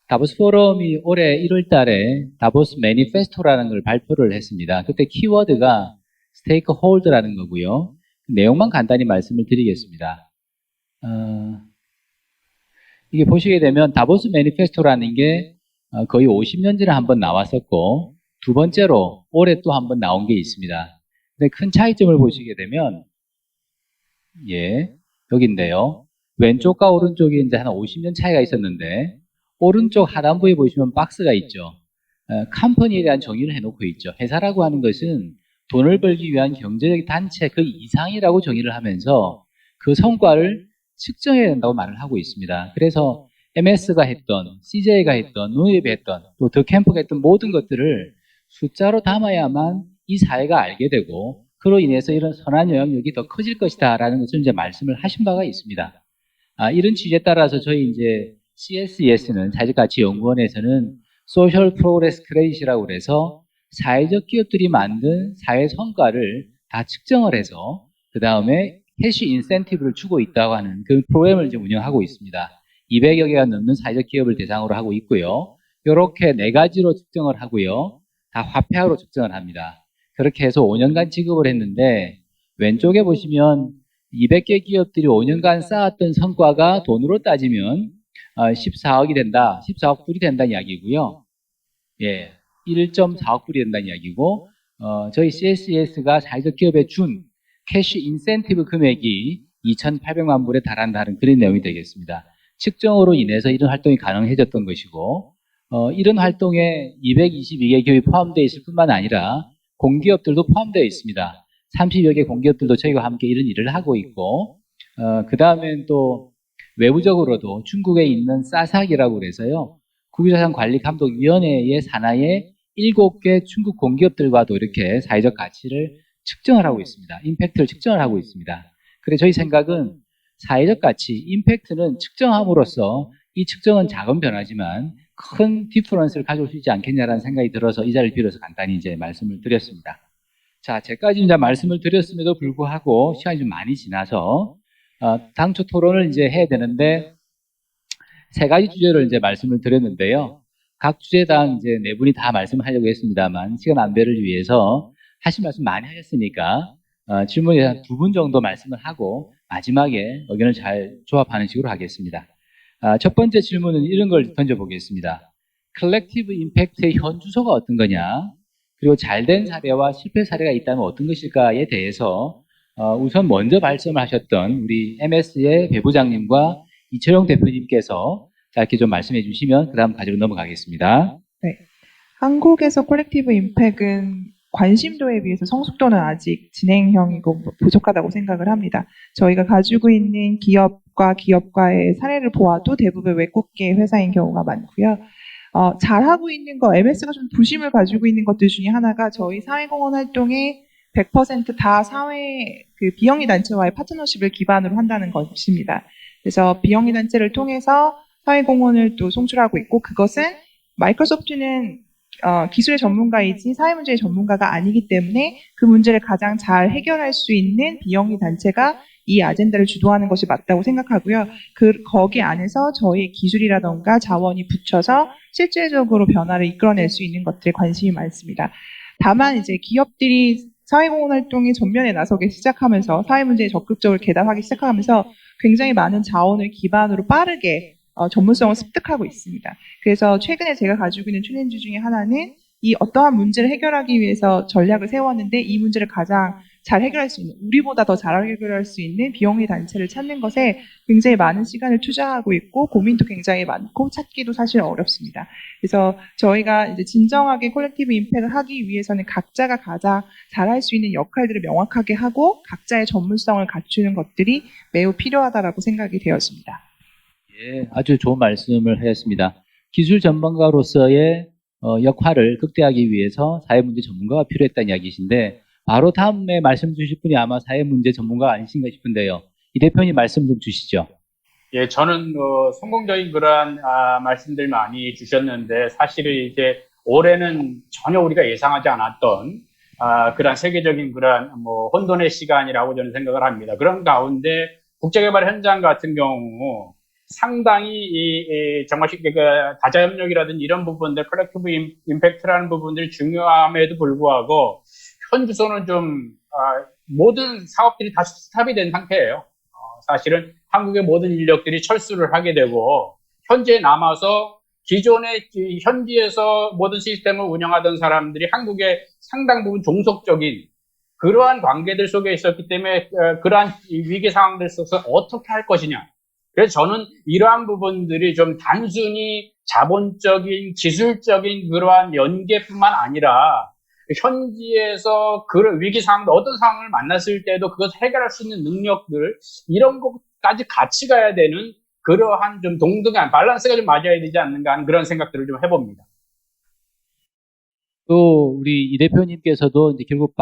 B: 다보스 포럼이 올해 1월 달에 다보스 매니페스토라는 걸 발표를 했습니다. 그때 키워드가 스테이크홀더라는 거고요. 내용만 간단히 말씀을 드리겠습니다. 이게 보시게 되면 다보스 매니페스토라는 게 거의 50년 전에 한번 나왔었고 두 번째로 올해 또 한번 나온 게 있습니다. 근데 큰 차이점을 보시게 되면 예, 여기인데요. 왼쪽과 오른쪽이 이제 한 50년 차이가 있었는데 오른쪽 하단부에 보시면 박스가 있죠. 컴퍼니에 대한 정의를 해놓고 있죠. 회사라고 하는 것은 돈을 벌기 위한 경제적 단체 그 이상이라고 정의를 하면서 그 성과를 측정해야 된다고 말을 하고 있습니다. 그래서 MS가 했던, CJ가 했던, 농협이 했던, 또 더 캠프가 했던 모든 것들을 숫자로 담아야만 이 사회가 알게 되고 그로 인해서 이런 선한 영향력이 더 커질 것이다 라는 것을 이제 말씀을 하신 바가 있습니다. 이런 취지에 따라서 저희 이제 CSES는 사회적가치연구원에서는 소셜 프로그레스 크레딧이라고 그래서 사회적 기업들이 만든 사회 성과를 다 측정을 해서 그 다음에 캐시 인센티브를 주고 있다고 하는 그 프로그램을 이제 운영하고 있습니다. 200여 개가 넘는 사회적 기업을 대상으로 하고 있고요. 이렇게 4가지로 측정을 하고요. 다 화폐화로 측정을 합니다. 그렇게 해서 5년간 지급을 했는데 왼쪽에 보시면 200개 기업들이 5년간 쌓았던 성과가 돈으로 따지면 14억이 된다, 14억 불이 된다는 이야기고요. 예, 1.4억 불이 된다는 이야기고 저희 CSES가 사회적 기업에 준 캐시 인센티브 금액이 2,800만 불에 달한다는 그런 내용이 되겠습니다. 측정으로 인해서 이런 활동이 가능해졌던 것이고 이런 활동에 222개 기업이 포함되어 있을 뿐만 아니라 공기업들도 포함되어 있습니다. 30여 개 공기업들도 저희와 함께 이런 일을 하고 있고 그 다음엔 또 외부적으로도 중국에 있는 사삭이라고 그래서요. 국유자산관리감독위원회의 산하의 7개 중국 공기업들과도 이렇게 사회적 가치를 측정을 하고 있습니다. 임팩트를 측정을 하고 있습니다. 그래서 저희 생각은 사회적 가치, 임팩트는 측정함으로써 이 측정은 작은 변화지만 큰 디퍼런스를 가져올 수 있지 않겠냐라는 생각이 들어서 이 자리를 빌어서 간단히 이제 말씀을 드렸습니다. 자, 제까지 이제 말씀을 드렸음에도 불구하고 시간이 좀 많이 지나서 당초 토론을 이제 해야 되는데 3가지 주제를 이제 말씀을 드렸는데요. 각 주제당 이제 4분이 다 말씀하려고 했습니다만 시간 안배를 위해서 하신 말씀 많이 하셨으니까 질문에 한 2분 정도 말씀을 하고 마지막에 의견을 잘 조합하는 식으로 하겠습니다. 첫 번째 질문은 이런 걸 던져보겠습니다. 컬렉티브 임팩트의 현 주소가 어떤 거냐? 그리고 잘된 사례와 실패 사례가 있다면 어떤 것일까에 대해서 우선 먼저 말씀하셨던 우리 MS의 배부장님과 이철용 대표님께서 짧게 좀 말씀해 주시면 그 다음 가지로 넘어가겠습니다.
C: 한국에서 콜렉티브 임팩은 관심도에 비해서 성숙도는 아직 진행형이고 부족하다고 생각을 합니다. 저희가 가지고 있는 기업과의 사례를 보아도 대부분 외국계 회사인 경우가 많고요. 잘하고 있는 거, MS가 좀 부심을 가지고 있는 것들 중에 하나가 저희 사회공헌 활동에 100%다 사회 비영리 단체와의 파트너십을 기반으로 한다는 것입니다. 그래서 비영리 단체를 통해서 사회공헌을 또 송출하고 있고, 그것은 마이크로소프트는 기술의 전문가이지 사회문제의 전문가가 아니기 때문에 그 문제를 가장 잘 해결할 수 있는 비영리 단체가 이 아젠다를 주도하는 것이 맞다고 생각하고요. 거기 안에서 저희 기술이라던가 자원이 붙여서 실질적으로 변화를 이끌어낼 수 있는 것들에 관심이 많습니다. 다만 이제 기업들이 사회공헌 활동에 전면에 나서기 시작하면서 사회문제에 적극적으로 개입하기 시작하면서 굉장히 많은 자원을 기반으로 빠르게 전문성을 습득하고 있습니다. 그래서 최근에 제가 가지고 있는 챌린지 중에 하나는 이 어떠한 문제를 해결하기 위해서 전략을 세웠는데 이 문제를 가장 잘 해결할 수 있는, 우리보다 더 잘 해결할 수 있는 비영리 단체를 찾는 것에 굉장히 많은 시간을 투자하고 있고 고민도 굉장히 많고 찾기도 사실 어렵습니다. 그래서 저희가 이제 진정하게 콜렉티브 임팩을 하기 위해서는 각자가 가장 잘할 수 있는 역할들을 명확하게 하고 각자의 전문성을 갖추는 것들이 매우 필요하다라고 생각이 되었습니다.
B: 예, 아주 좋은 말씀을 하셨습니다. 기술 전문가로서의 역할을 극대화하기 위해서 사회문제 전문가가 필요했다는 이야기이신데 바로 다음에 말씀 주실 분이 아마 사회문제 전문가가 아니신가 싶은데요. 이 대표님 말씀 좀 주시죠.
F: 예, 저는 성공적인 그러한 말씀들 많이 주셨는데 사실은 이제 올해는 전혀 우리가 예상하지 않았던 그러한 세계적인 그러한 혼돈의 시간이라고 저는 생각을 합니다. 그런 가운데 국제개발 현장 같은 경우 상당히 정말 다자협력이라든지 이런 부분들, 컬렉티브 임팩트라는 부분들이 중요함에도 불구하고 현주소는 좀 모든 사업들이 다 스탑이 된 상태예요. 사실은 한국의 모든 인력들이 철수를 하게 되고 현지에 남아서 기존의 현지에서 모든 시스템을 운영하던 사람들이 한국의 상당 부분 종속적인 그러한 관계들 속에 있었기 때문에 그러한 위기 상황들 속에서 어떻게 할 것이냐. 그래서 저는 이러한 부분들이 좀 단순히 자본적인 기술적인 그러한 연계뿐만 아니라 현지에서 그런 위기 상황, 어떤 상황을 만났을 때도 그것을 해결할 수 있는 능력들, 이런 것까지 같이 가야 되는 그러한 좀 동등한 밸런스가 좀 맞아야 되지 않는가 하는 그런 생각들을 좀 해봅니다.
B: 또 우리 이 대표님께서도 이제 결국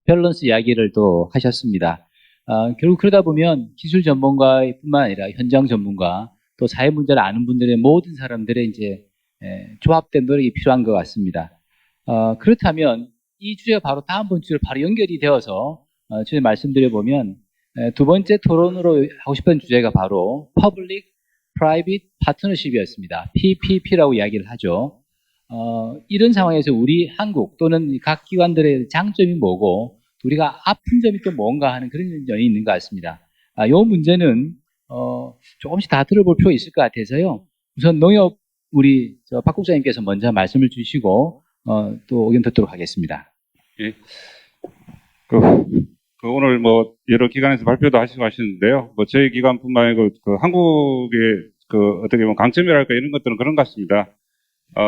B: 밸런스 이야기를 또 하셨습니다. 결국 그러다 보면 기술 전문가뿐만 아니라 현장 전문가, 또 사회 문제를 아는 분들의 모든 사람들의 이제 조합된 노력이 필요한 것 같습니다. 그렇다면 이 주제가 바로 다음번 주제로 바로 연결이 되어서 주제 말씀드려보면 두 번째 토론으로 하고 싶은 주제가 바로 Public Private Partnership이었습니다. PPP라고 이야기를 하죠. 이런 상황에서 우리 한국 또는 각 기관들의 장점이 뭐고 우리가 아픈 점이 또 뭔가 하는 그런 점이 있는 것 같습니다. 이 문제는 조금씩 다 들어볼 필요가 있을 것 같아서요. 우선 농협 우리 박 국장님께서 먼저 말씀을 주시고 또 의견 듣도록 하겠습니다.
D: 예. 오늘 여러 기관에서 발표도 하시고 하시는데요. 저희 기관뿐만 아니고 한국의 어떻게 보면 강점이랄까 이런 것들은 그런 것 같습니다.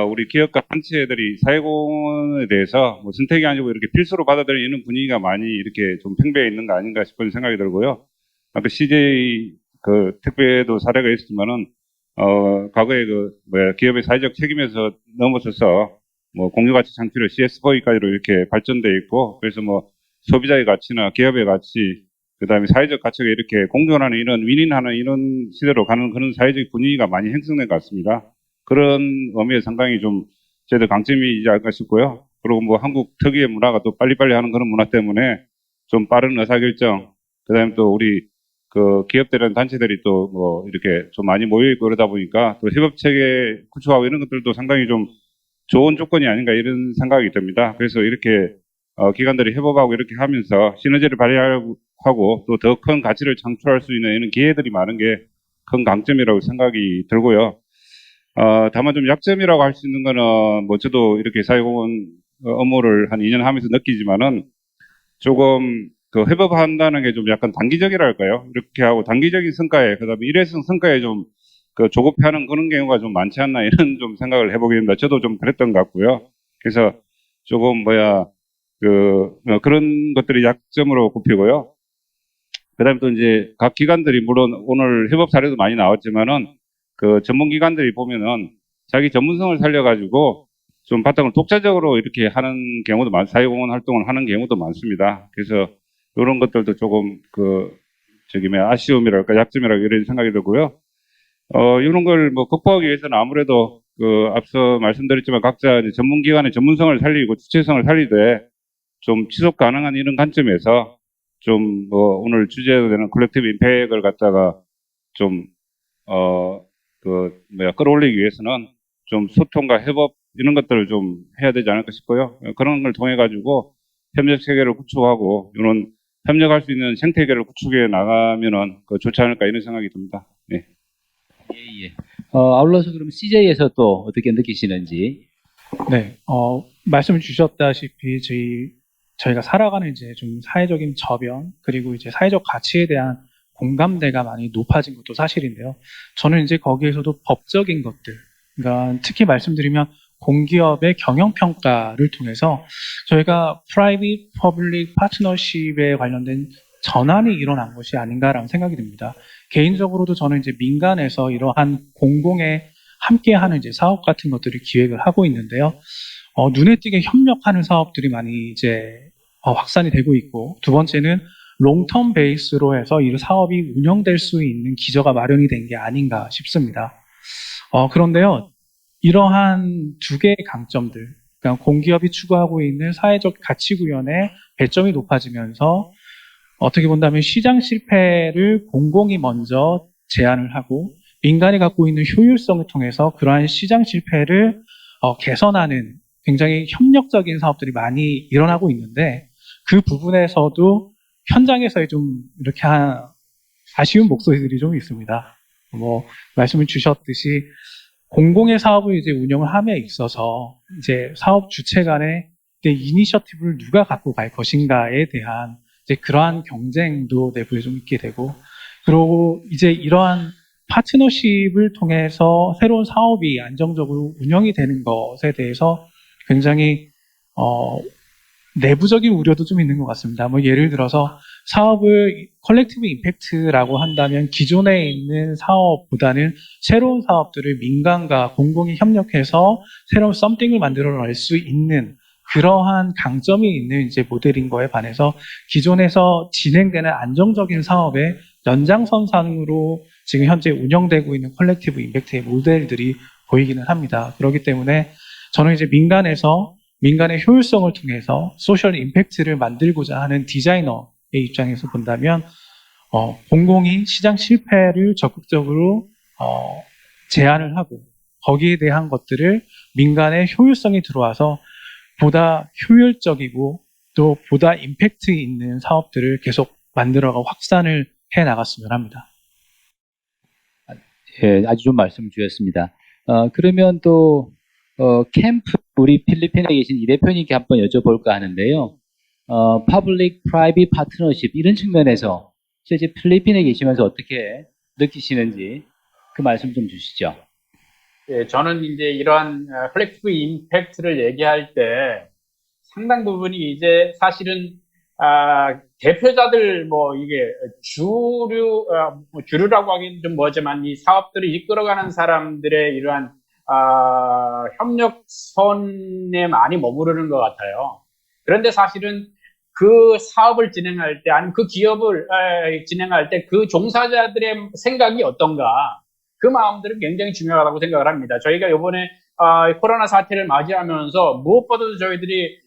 D: 우리 기업과 단체들이 사회공헌에 대해서 선택이 아니고 이렇게 필수로 받아들이는 분위기가 많이 이렇게 좀 팽배해 있는 거 아닌가 싶은 생각이 들고요. 아까 CJ 특별도 사례가 있었지만은 과거에 기업의 사회적 책임에서 넘어서서 공유가치 창출의 CSV까지로 이렇게 발전돼 있고, 그래서 소비자의 가치나 기업의 가치, 그 다음에 사회적 가치가 이렇게 공존하는 이런 윈윈하는 이런 시대로 가는 그런 사회적 분위기가 많이 형성된 것 같습니다. 그런 의미에 상당히 좀 저희들 강점이지 않을까 싶고요. 그리고 한국 특유의 문화가 또 빨리빨리 하는 그런 문화 때문에 좀 빠른 의사결정, 그 다음에 또 우리 기업들이나 단체들이 또 이렇게 좀 많이 모여있고 그러다 보니까 또 협업체계 구축하고 이런 것들도 상당히 좀 좋은 조건이 아닌가 이런 생각이 듭니다. 그래서 이렇게 기관들이 협업하고 이렇게 하면서 시너지를 발휘하고 또 더 큰 가치를 창출할 수 있는 이런 기회들이 많은 게 큰 강점이라고 생각이 들고요. 다만 좀 약점이라고 할 수 있는 거는 저도 이렇게 사회공헌 업무를 한 2년 하면서 느끼지만은 조금 그 협업한다는 게 좀 약간 단기적이랄까요? 이렇게 하고 단기적인 성과에 그다음에 일회성 성과에 좀 그 조급해하는 그런 경우가 좀 많지 않나 이런 좀 생각을 해보게 됩니다. 저도 좀 그랬던 것 같고요. 그래서 조금 그런 것들이 약점으로 꼽히고요. 그다음에 또 이제 각 기관들이 물론 오늘 협업 사례도 많이 나왔지만은 그 전문 기관들이 보면은 자기 전문성을 살려가지고 좀 바탕을 독자적으로 이렇게 하는 경우도 사회공헌 활동을 하는 경우도 많습니다. 그래서 이런 것들도 조금 아쉬움이랄까 약점이랄까 이런 생각이 들고요. 이런 걸 뭐 극복하기 위해서는 아무래도 앞서 말씀드렸지만 각자 이제 전문기관의 전문성을 살리고 주체성을 살리되 좀 지속 가능한 이런 관점에서 좀 오늘 주제로 되는 컬렉티브 임팩트를 갖다가 좀 끌어올리기 위해서는 좀 소통과 협업 이런 것들을 좀 해야 되지 않을까 싶고요. 그런 걸 통해 가지고 협력 체계를 구축하고 이런 협력할 수 있는 생태계를 구축해 나가면은 좋지 않을까 이런 생각이 듭니다. 네.
B: 예. 아울러서 그럼 CJ에서 또 어떻게 느끼시는지.
E: 네, 말씀을 주셨다시피 저희가 살아가는 이제 좀 사회적인 저변 그리고 이제 사회적 가치에 대한 공감대가 많이 높아진 것도 사실인데요. 저는 이제 거기에서도 법적인 것들, 그러니까 특히 말씀드리면 공기업의 경영 평가를 통해서 저희가 프라이빗 퍼블릭 파트너십에 관련된 전환이 일어난 것이 아닌가라는 생각이 듭니다. 개인적으로도 저는 이제 민간에서 이러한 공공에 함께하는 이제 사업 같은 것들을 기획을 하고 있는데요. 눈에 띄게 협력하는 사업들이 많이 이제 확산이 되고 있고, 두 번째는 롱텀 베이스로 해서 이 사업이 운영될 수 있는 기저가 마련이 된 게 아닌가 싶습니다. 그런데요, 이러한 두 개의 강점들, 그러니까 공기업이 추구하고 있는 사회적 가치 구현의 배점이 높아지면서 어떻게 본다면 시장 실패를 공공이 먼저 제안을 하고 민간이 갖고 있는 효율성을 통해서 그러한 시장 실패를 개선하는 굉장히 협력적인 사업들이 많이 일어나고 있는데 그 부분에서도 현장에서의 좀 이렇게 아쉬운 목소리들이 좀 있습니다. 말씀을 주셨듯이 공공의 사업을 이제 운영을 함에 있어서 이제 사업 주체 간의 이니셔티브를 누가 갖고 갈 것인가에 대한 이제 그러한 경쟁도 내부에 좀 있게 되고, 그리고 이제 이러한 파트너십을 통해서 새로운 사업이 안정적으로 운영이 되는 것에 대해서 굉장히 내부적인 우려도 좀 있는 것 같습니다. 예를 들어서 사업을 컬렉티브 임팩트라고 한다면 기존에 있는 사업보다는 새로운 사업들을 민간과 공공이 협력해서 새로운 썸띵을 만들어낼 수 있는 그러한 강점이 있는 이제 모델인 거에 반해서 기존에서 진행되는 안정적인 사업의 연장선상으로 지금 현재 운영되고 있는 컬렉티브 임팩트의 모델들이 보이기는 합니다. 그렇기 때문에 저는 이제 민간의 효율성을 통해서 소셜 임팩트를 만들고자 하는 디자이너의 입장에서 본다면 공공이 시장 실패를 적극적으로 제안을 하고 거기에 대한 것들을 민간의 효율성이 들어와서 보다 효율적이고 또 보다 임팩트 있는 사업들을 계속 만들어가 확산을 해 나갔으면 합니다.
B: 예, 아주 좋은 말씀 주셨습니다. 그러면 또 캠프 우리 필리핀에 계신 이 대표님께 한번 여쭤볼까 하는데요. 퍼블릭 프라이빗 파트너십 이런 측면에서 실제 필리핀에 계시면서 어떻게 느끼시는지 그 말씀 좀 주시죠.
F: 예, 저는 이제 이런 컬렉티브 임팩트를 얘기할 때 상당 부분이 이제 사실은 대표자들 이게 주류라고 하기는 좀 뭐지만 이 사업들을 이끌어가는 사람들의 이러한 협력선에 많이 머무르는 것 같아요. 그런데 사실은 그 사업을 진행할 때 아니면 그 기업을 진행할 때 그 종사자들의 생각이 어떤가, 그 마음들은 굉장히 중요하다고 생각을 합니다. 저희가 이번에 코로나 사태를 맞이하면서 무엇보다도 저희들이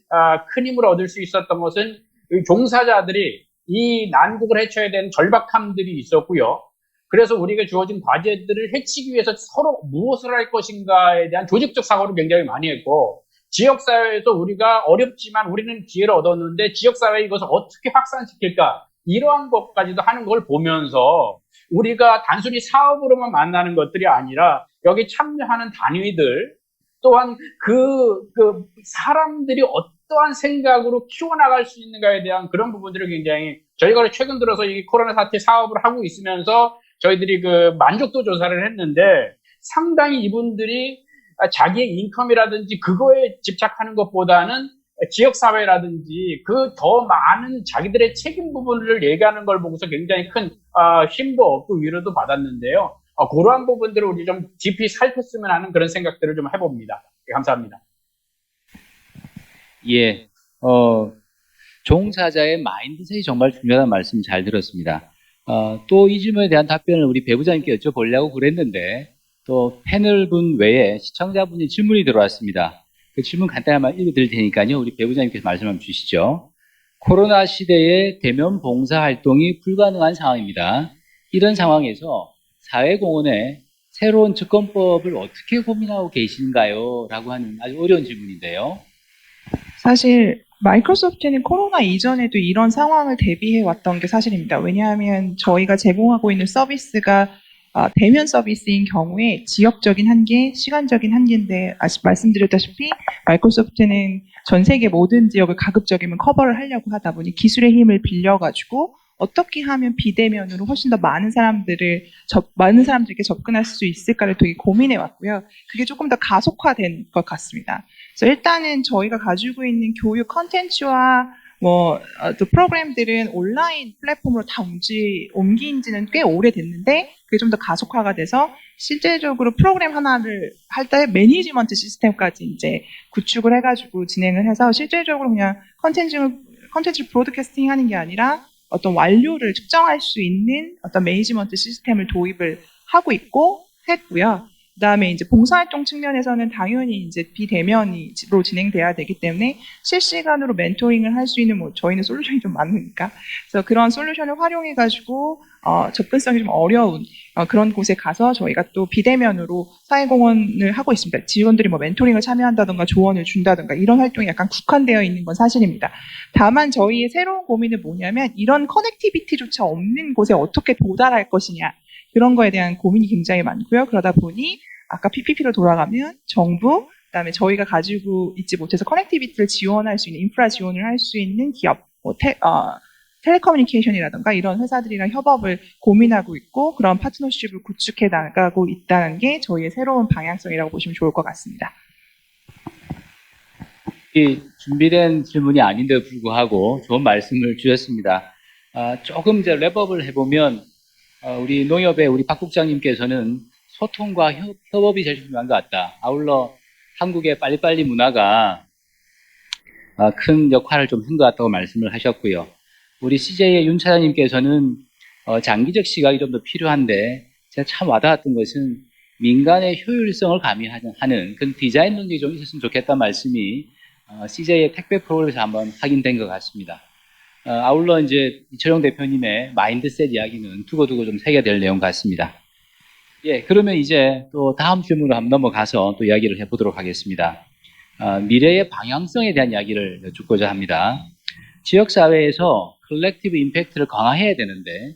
F: 큰 힘을 얻을 수 있었던 것은 종사자들이 이 난국을 헤쳐야 되는 절박함들이 있었고요. 그래서 우리가 주어진 과제들을 해치기 위해서 서로 무엇을 할 것인가에 대한 조직적 사고를 굉장히 많이 했고, 지역사회에서 우리가 어렵지만 우리는 기회를 얻었는데 지역사회에 이것을 어떻게 확산시킬까, 이러한 것까지도 하는 걸 보면서 우리가 단순히 사업으로만 만나는 것들이 아니라 여기 참여하는 단위들 또한 그 사람들이 어떠한 생각으로 키워나갈 수 있는가에 대한 그런 부분들을 굉장히 저희가 최근 들어서 이 코로나 사태 사업을 하고 있으면서 저희들이 그 만족도 조사를 했는데 상당히 이분들이 자기의 인컴이라든지 그거에 집착하는 것보다는 지역사회라든지 그 더 많은 자기들의 책임 부분을 얘기하는 걸 보고서 굉장히 큰 힘도 얻고 위로도 받았는데요. 그러한 부분들을 우리 좀 깊이 살폈으면 하는 그런 생각들을 좀 해봅니다. 감사합니다.
B: 예, 종사자의 마인드셋이 정말 중요하다는 말씀 잘 들었습니다. 또 이 질문에 대한 답변을 우리 배부장님께 여쭤보려고 그랬는데 또 패널분 외에 시청자분이 질문이 들어왔습니다. 그 질문 간단히 한번 읽어드릴 테니까요. 우리 배부장님께서 말씀 한번 주시죠. 코로나 시대에 대면 봉사 활동이 불가능한 상황입니다. 이런 상황에서 사회공헌의 새로운 접근법을 어떻게 고민하고 계신가요? 라고 하는 아주 어려운 질문인데요.
C: 사실 마이크로소프트는 코로나 이전에도 이런 상황을 대비해 왔던 게 사실입니다. 왜냐하면 저희가 제공하고 있는 서비스가 대면 서비스인 경우에 지역적인 한계, 시간적인 한계인데 말씀드렸다시피 마이크로소프트는 전 세계 모든 지역을 가급적이면 커버를 하려고 하다 보니 기술의 힘을 빌려가지고 어떻게 하면 비대면으로 훨씬 더 많은 사람들에게 접근할 수 있을까를 되게 고민해 왔고요. 그게 조금 더 가속화된 것 같습니다. 그래서 일단은 저희가 가지고 있는 교육 컨텐츠와 또 프로그램들은 온라인 플랫폼으로 다 옮긴 지는 꽤 오래됐는데 그게 좀 더 가속화가 돼서 실제적으로 프로그램 하나를 할 때 매니지먼트 시스템까지 이제 구축을 해가지고 진행을 해서 실제적으로 그냥 컨텐츠를 브로드캐스팅 하는 게 아니라 어떤 완료를 측정할 수 있는 어떤 매니지먼트 시스템을 도입을 하고 있고 했고요. 그다음에 이제 봉사활동 측면에서는 당연히 이제 비대면으로 진행돼야 되기 때문에 실시간으로 멘토링을 할 수 있는 저희는 솔루션이 좀 많으니까 그래서 그런 솔루션을 활용해 가지고 접근성이 좀 어려운 그런 곳에 가서 저희가 또 비대면으로 사회공헌을 하고 있습니다. 직원들이 멘토링을 참여한다든가 조언을 준다든가 이런 활동이 약간 국한되어 있는 건 사실입니다. 다만 저희의 새로운 고민은 뭐냐면 이런 커넥티비티조차 없는 곳에 어떻게 도달할 것이냐 그런 거에 대한 고민이 굉장히 많고요. 그러다 보니 아까 PPP로 돌아가면 정부, 그다음에 저희가 가지고 있지 못해서 커넥티비티를 지원할 수 있는 인프라 지원을 할 수 있는 기업, 텔레커뮤니케이션이라든가 이런 회사들이랑 협업을 고민하고 있고 그런 파트너십을 구축해 나가고 있다는 게 저희의 새로운 방향성이라고 보시면 좋을 것 같습니다.
B: 이 준비된 질문이 아닌데도 불구하고 좋은 말씀을 주셨습니다. 조금 이제 랩업을 해보면 우리 농협의 우리 박 국장님께서는 소통과 협업이 제일 중요한 것 같다. 아울러 한국의 빨리빨리 문화가 큰 역할을 좀 한 것 같다고 말씀을 하셨고요. 우리 CJ의 윤 차장님께서는 장기적 시각이 좀 더 필요한데 제가 참 와닿았던 것은 민간의 효율성을 가미하는 그런 디자인 능력이 좀 있었으면 좋겠다는 말씀이 CJ의 택배 프로그램에서 한번 확인된 것 같습니다. 아울러 이제 이철용 대표님의 마인드셋 이야기는 두고두고 좀 새겨될 내용 같습니다. 예, 그러면 이제 또 다음 질문으로 한번 넘어가서 또 이야기를 해보도록 하겠습니다. 미래의 방향성에 대한 이야기를 여쭙고자 합니다. 지역사회에서 컬렉티브 임팩트를 강화해야 되는데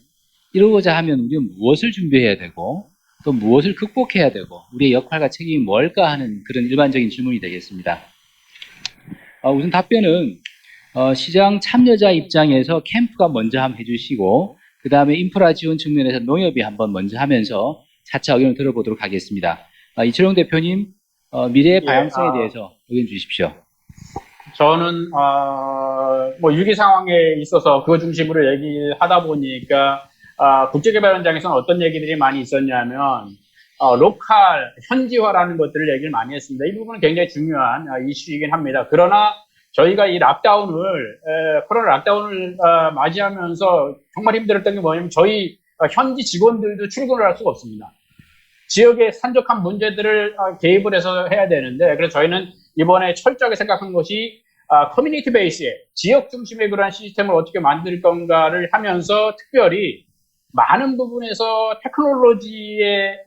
B: 이러고자 하면 우리는 무엇을 준비해야 되고 또 무엇을 극복해야 되고 우리의 역할과 책임이 뭘까 하는 그런 일반적인 질문이 되겠습니다. 우선 답변은 시장 참여자 입장에서 캠프가 먼저 한번 해주시고 그 다음에 인프라 지원 측면에서 농협이 한번 먼저 하면서 차차 의견을 들어보도록 하겠습니다. 이철용 대표님 미래의 방향성에 대해서 의견 주십시오.
F: 저는 위기 상황에 있어서 그거 중심으로 얘기를 하다 보니까 국제개발 현장에서는 어떤 얘기들이 많이 있었냐면 로컬 현지화라는 것들을 얘기를 많이 했습니다. 이 부분은 굉장히 중요한 이슈이긴 합니다. 그러나 저희가 이 코로나 락다운을 맞이하면서 정말 힘들었던 게 뭐냐면 저희 현지 직원들도 출근을 할 수가 없습니다. 지역의 산적한 문제들을 개입을 해서 해야 되는데 그래서 저희는 이번에 철저하게 생각한 것이 커뮤니티 베이스의 지역 중심의 그러한 시스템을 어떻게 만들 건가를 하면서 특별히 많은 부분에서 테크놀로지에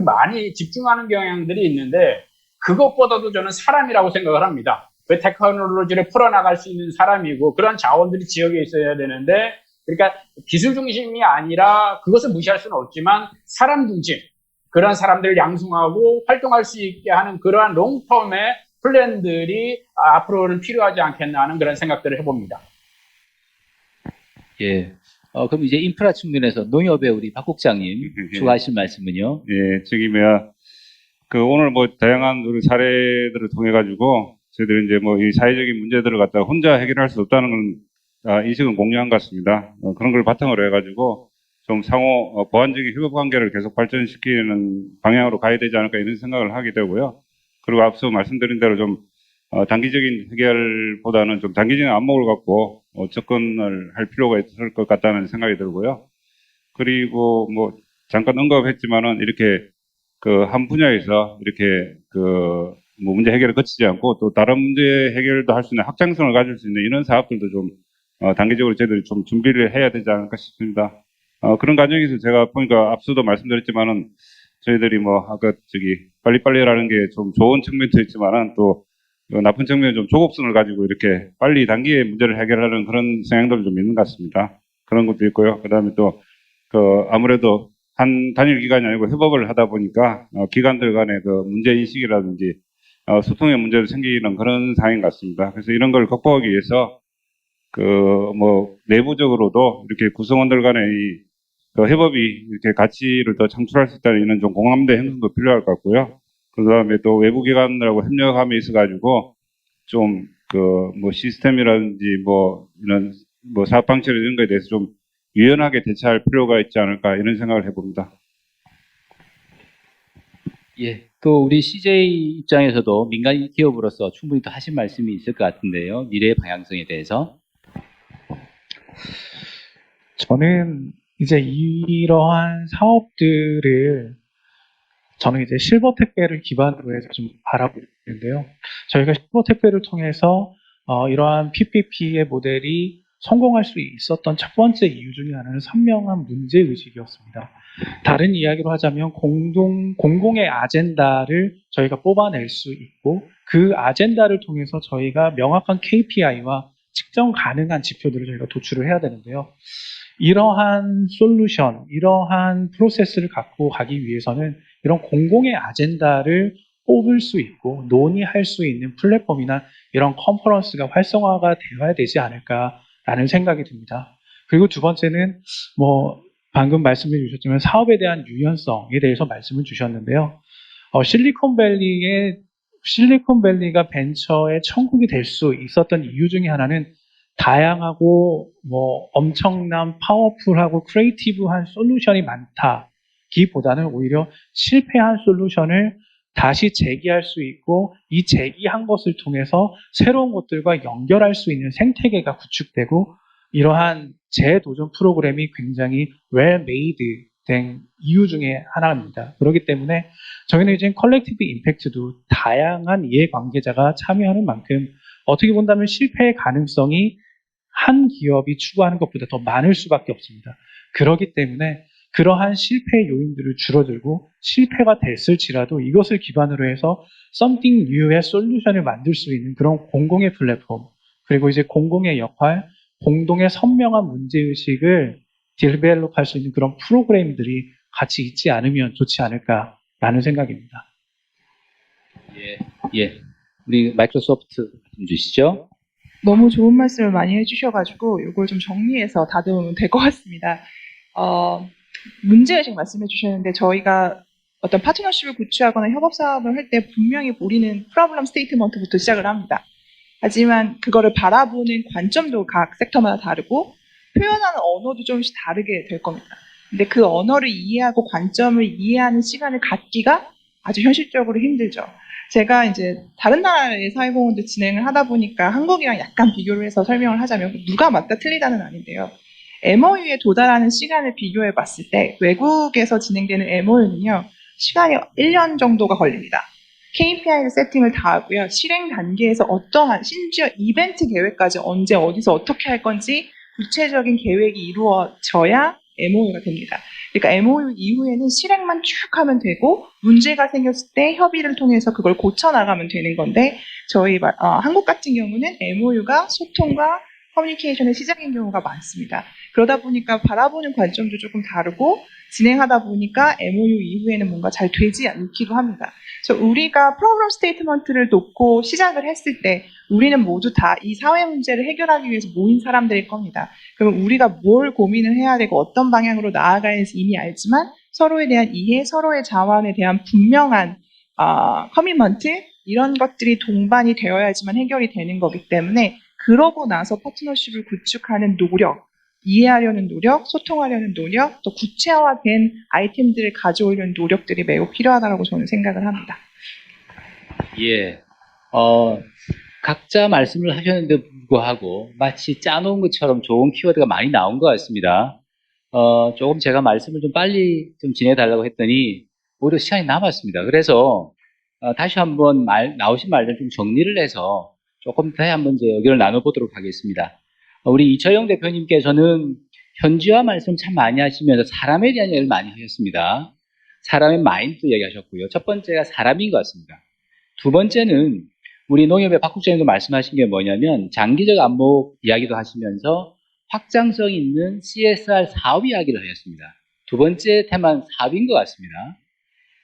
F: 많이 집중하는 경향들이 있는데 그것보다도 저는 사람이라고 생각을 합니다. 그 테크놀로지를 풀어나갈 수 있는 사람이고 그런 자원들이 지역에 있어야 되는데 그러니까 기술 중심이 아니라 그것을 무시할 수는 없지만 사람 중심 그런 사람들을 양성하고 활동할 수 있게 하는 그러한 롱텀의 플랜들이 앞으로는 필요하지 않겠나 하는 그런 생각들을 해봅니다.
B: 예. 그럼 이제 인프라 측면에서 농협의 우리 박 국장님 추가하실 말씀은요?
D: 예, 저기 오늘 다양한 우리 사례들을 통해 가지고 저희들이 이제 이 사회적인 문제들을 갖다가 혼자 해결할 수 없다는 건 인식은 공유한 것 같습니다. 그런 걸 바탕으로 해가지고 좀 상호 보완적인 협업 관계를 계속 발전시키는 방향으로 가야 되지 않을까 이런 생각을 하게 되고요. 그리고 앞서 말씀드린 대로 좀 단기적인 해결보다는 좀 단기적인 안목을 갖고 접근을 할 필요가 있을 것 같다는 생각이 들고요. 그리고 잠깐 언급했지만은 이렇게 한 분야에서 이렇게 문제 해결을 거치지 않고 또 다른 문제 해결도 할 수 있는 확장성을 가질 수 있는 이런 사업들도 좀 단기적으로 저희들이 좀 준비를 해야 되지 않을까 싶습니다. 그런 과정에서 제가 보니까 앞서도 말씀드렸지만은 저희들이 아까 빨리빨리라는 게 좀 좋은 측면도 있지만은 또 나쁜 측면은 좀 조급성을 가지고 이렇게 빨리 단기에 문제를 해결하는 그런 성향들도 좀 있는 것 같습니다. 그런 것도 있고요. 그 다음에 또 아무래도 한 단일 기관이 아니고 협업을 하다 보니까 기관들 간의 문제 인식이라든지 소통의 문제도 생기는 그런 상황인 것 같습니다. 그래서 이런 걸 극복하기 위해서 내부적으로도 이렇게 구성원들 간의 협업이 이렇게 가치를 더 창출할 수 있다는 이런 좀 공감대 형성도 필요할 것 같고요. 그 다음에 또 외부 기관들하고 협력함에 있어가지고 좀 시스템이라든지 이런 사업 방식 이런 거에 대해서 좀 유연하게 대처할 필요가 있지 않을까 이런 생각을 해봅니다.
B: 예. 또 우리 CJ 입장에서도 민간 기업으로서 충분히 또 하신 말씀이 있을 것 같은데요. 미래의 방향성에 대해서.
E: 저는 이제 이러한 사업들을 저는 이제 실버 택배를 기반으로 해서 좀 바라보고 있는데요. 저희가 실버 택배를 통해서 이러한 PPP의 모델이 성공할 수 있었던 첫 번째 이유 중에 하나는 선명한 문제의식이었습니다. 다른 이야기로 하자면 공공의 아젠다를 저희가 뽑아낼 수 있고 그 아젠다를 통해서 저희가 명확한 KPI와 측정 가능한 지표들을 저희가 도출을 해야 되는데요. 이러한 솔루션, 이러한 프로세스를 갖고 가기 위해서는 이런 공공의 아젠다를 뽑을 수 있고 논의할 수 있는 플랫폼이나 이런 컨퍼런스가 활성화가 되어야 되지 않을까라는 생각이 듭니다. 그리고 두 번째는 방금 말씀해 주셨지만 사업에 대한 유연성에 대해서 말씀을 주셨는데요. 실리콘밸리가 벤처의 천국이 될 수 있었던 이유 중에 하나는 다양하고 엄청난 파워풀하고 크리에이티브한 솔루션이 많다기보다는 오히려 실패한 솔루션을 다시 제기할 수 있고 이 제기한 것을 통해서 새로운 것들과 연결할 수 있는 생태계가 구축되고 이러한 재도전 프로그램이 굉장히 well made 된 이유 중에 하나입니다. 그렇기 때문에 저희는 이제 컬렉티브 임팩트도 다양한 이해관계자가 참여하는 만큼 어떻게 본다면 실패의 가능성이 한 기업이 추구하는 것보다 더 많을 수밖에 없습니다. 그렇기 때문에 그러한 실패 요인들을 줄어들고 실패가 됐을지라도 이것을 기반으로 해서 something new의 솔루션을 만들 수 있는 그런 공공의 플랫폼 그리고 이제 공공의 역할, 공동의 선명한 문제의식을 디벨롭할 수 있는 그런 프로그램들이 같이 있지 않으면 좋지 않을까라는 생각입니다.
B: 예. 우리 마이크로소프트 좀 주시죠.
C: 너무 좋은 말씀을 많이 해주셔가지고 이걸 좀 정리해서 다듬으면 될 것 같습니다. 문제의식 말씀해 주셨는데 저희가 어떤 파트너십을 구축하거나 협업 사업을 할 때 분명히 우리는 프로블럼 스테이트먼트부터 시작을 합니다. 하지만 그거를 바라보는 관점도 각 섹터마다 다르고 표현하는 언어도 조금씩 다르게 될 겁니다. 근데 그 언어를 이해하고 관점을 이해하는 시간을 갖기가 아주 현실적으로 힘들죠. 제가 이제 다른 나라의 사회공헌도 진행을 하다 보니까 한국이랑 약간 비교를 해서 설명을 하자면 누가 맞다 틀리다는 아닌데요. MOU에 도달하는 시간을 비교해 봤을 때 외국에서 진행되는 MOU는요. 시간이 1년 정도가 걸립니다. KPI를 세팅을 다 하고요. 실행 단계에서 어떠한 심지어 이벤트 계획까지 언제 어디서 어떻게 할 건지 구체적인 계획이 이루어져야 MOU가 됩니다. 그러니까 MOU 이후에는 실행만 쭉 하면 되고 문제가 생겼을 때 협의를 통해서 그걸 고쳐나가면 되는 건데 저희 한국 같은 경우는 MOU가 소통과 커뮤니케이션의 시작인 경우가 많습니다. 그러다 보니까 바라보는 관점도 조금 다르고 진행하다 보니까 MOU 이후에는 뭔가 잘 되지 않기도 합니다. 그래서 우리가 프로그램 스테이트먼트를 놓고 시작을 했을 때 우리는 모두 다 이 사회 문제를 해결하기 위해서 모인 사람들일 겁니다. 그럼 우리가 뭘 고민을 해야 되고 어떤 방향으로 나아가야 할지 이미 알지만 서로에 대한 이해, 서로의 자원에 대한 분명한 커미먼트 이런 것들이 동반이 되어야지만 해결이 되는 거기 때문에 그러고 나서 파트너십을 구축하는 노력, 이해하려는 노력, 소통하려는 노력, 또 구체화된 아이템들을 가져오려는 노력들이 매우 필요하다고 저는 생각을 합니다.
B: 예. 각자 말씀을 하셨는데 불구하고 마치 짜놓은 것처럼 좋은 키워드가 많이 나온 것 같습니다. 조금 제가 말씀을 좀 빨리 좀 진행해달라고 했더니 오히려 시간이 남았습니다. 그래서 다시 한번 나오신 말들 좀 정리를 해서 조금 더 한번 이제 의견을 나눠보도록 하겠습니다. 우리 이철영 대표님께서는 현지화 말씀 참 많이 하시면서 사람에 대한 이야기를 많이 하셨습니다. 사람의 마인드 얘기하셨고요. 첫 번째가 사람인 것 같습니다. 두 번째는 우리 농협의 박 국장님도 말씀하신 게 뭐냐면 장기적 안목 이야기도 하시면서 확장성 있는 CSR 사업 이야기를 하셨습니다. 두 번째 테마는 사업인 것 같습니다.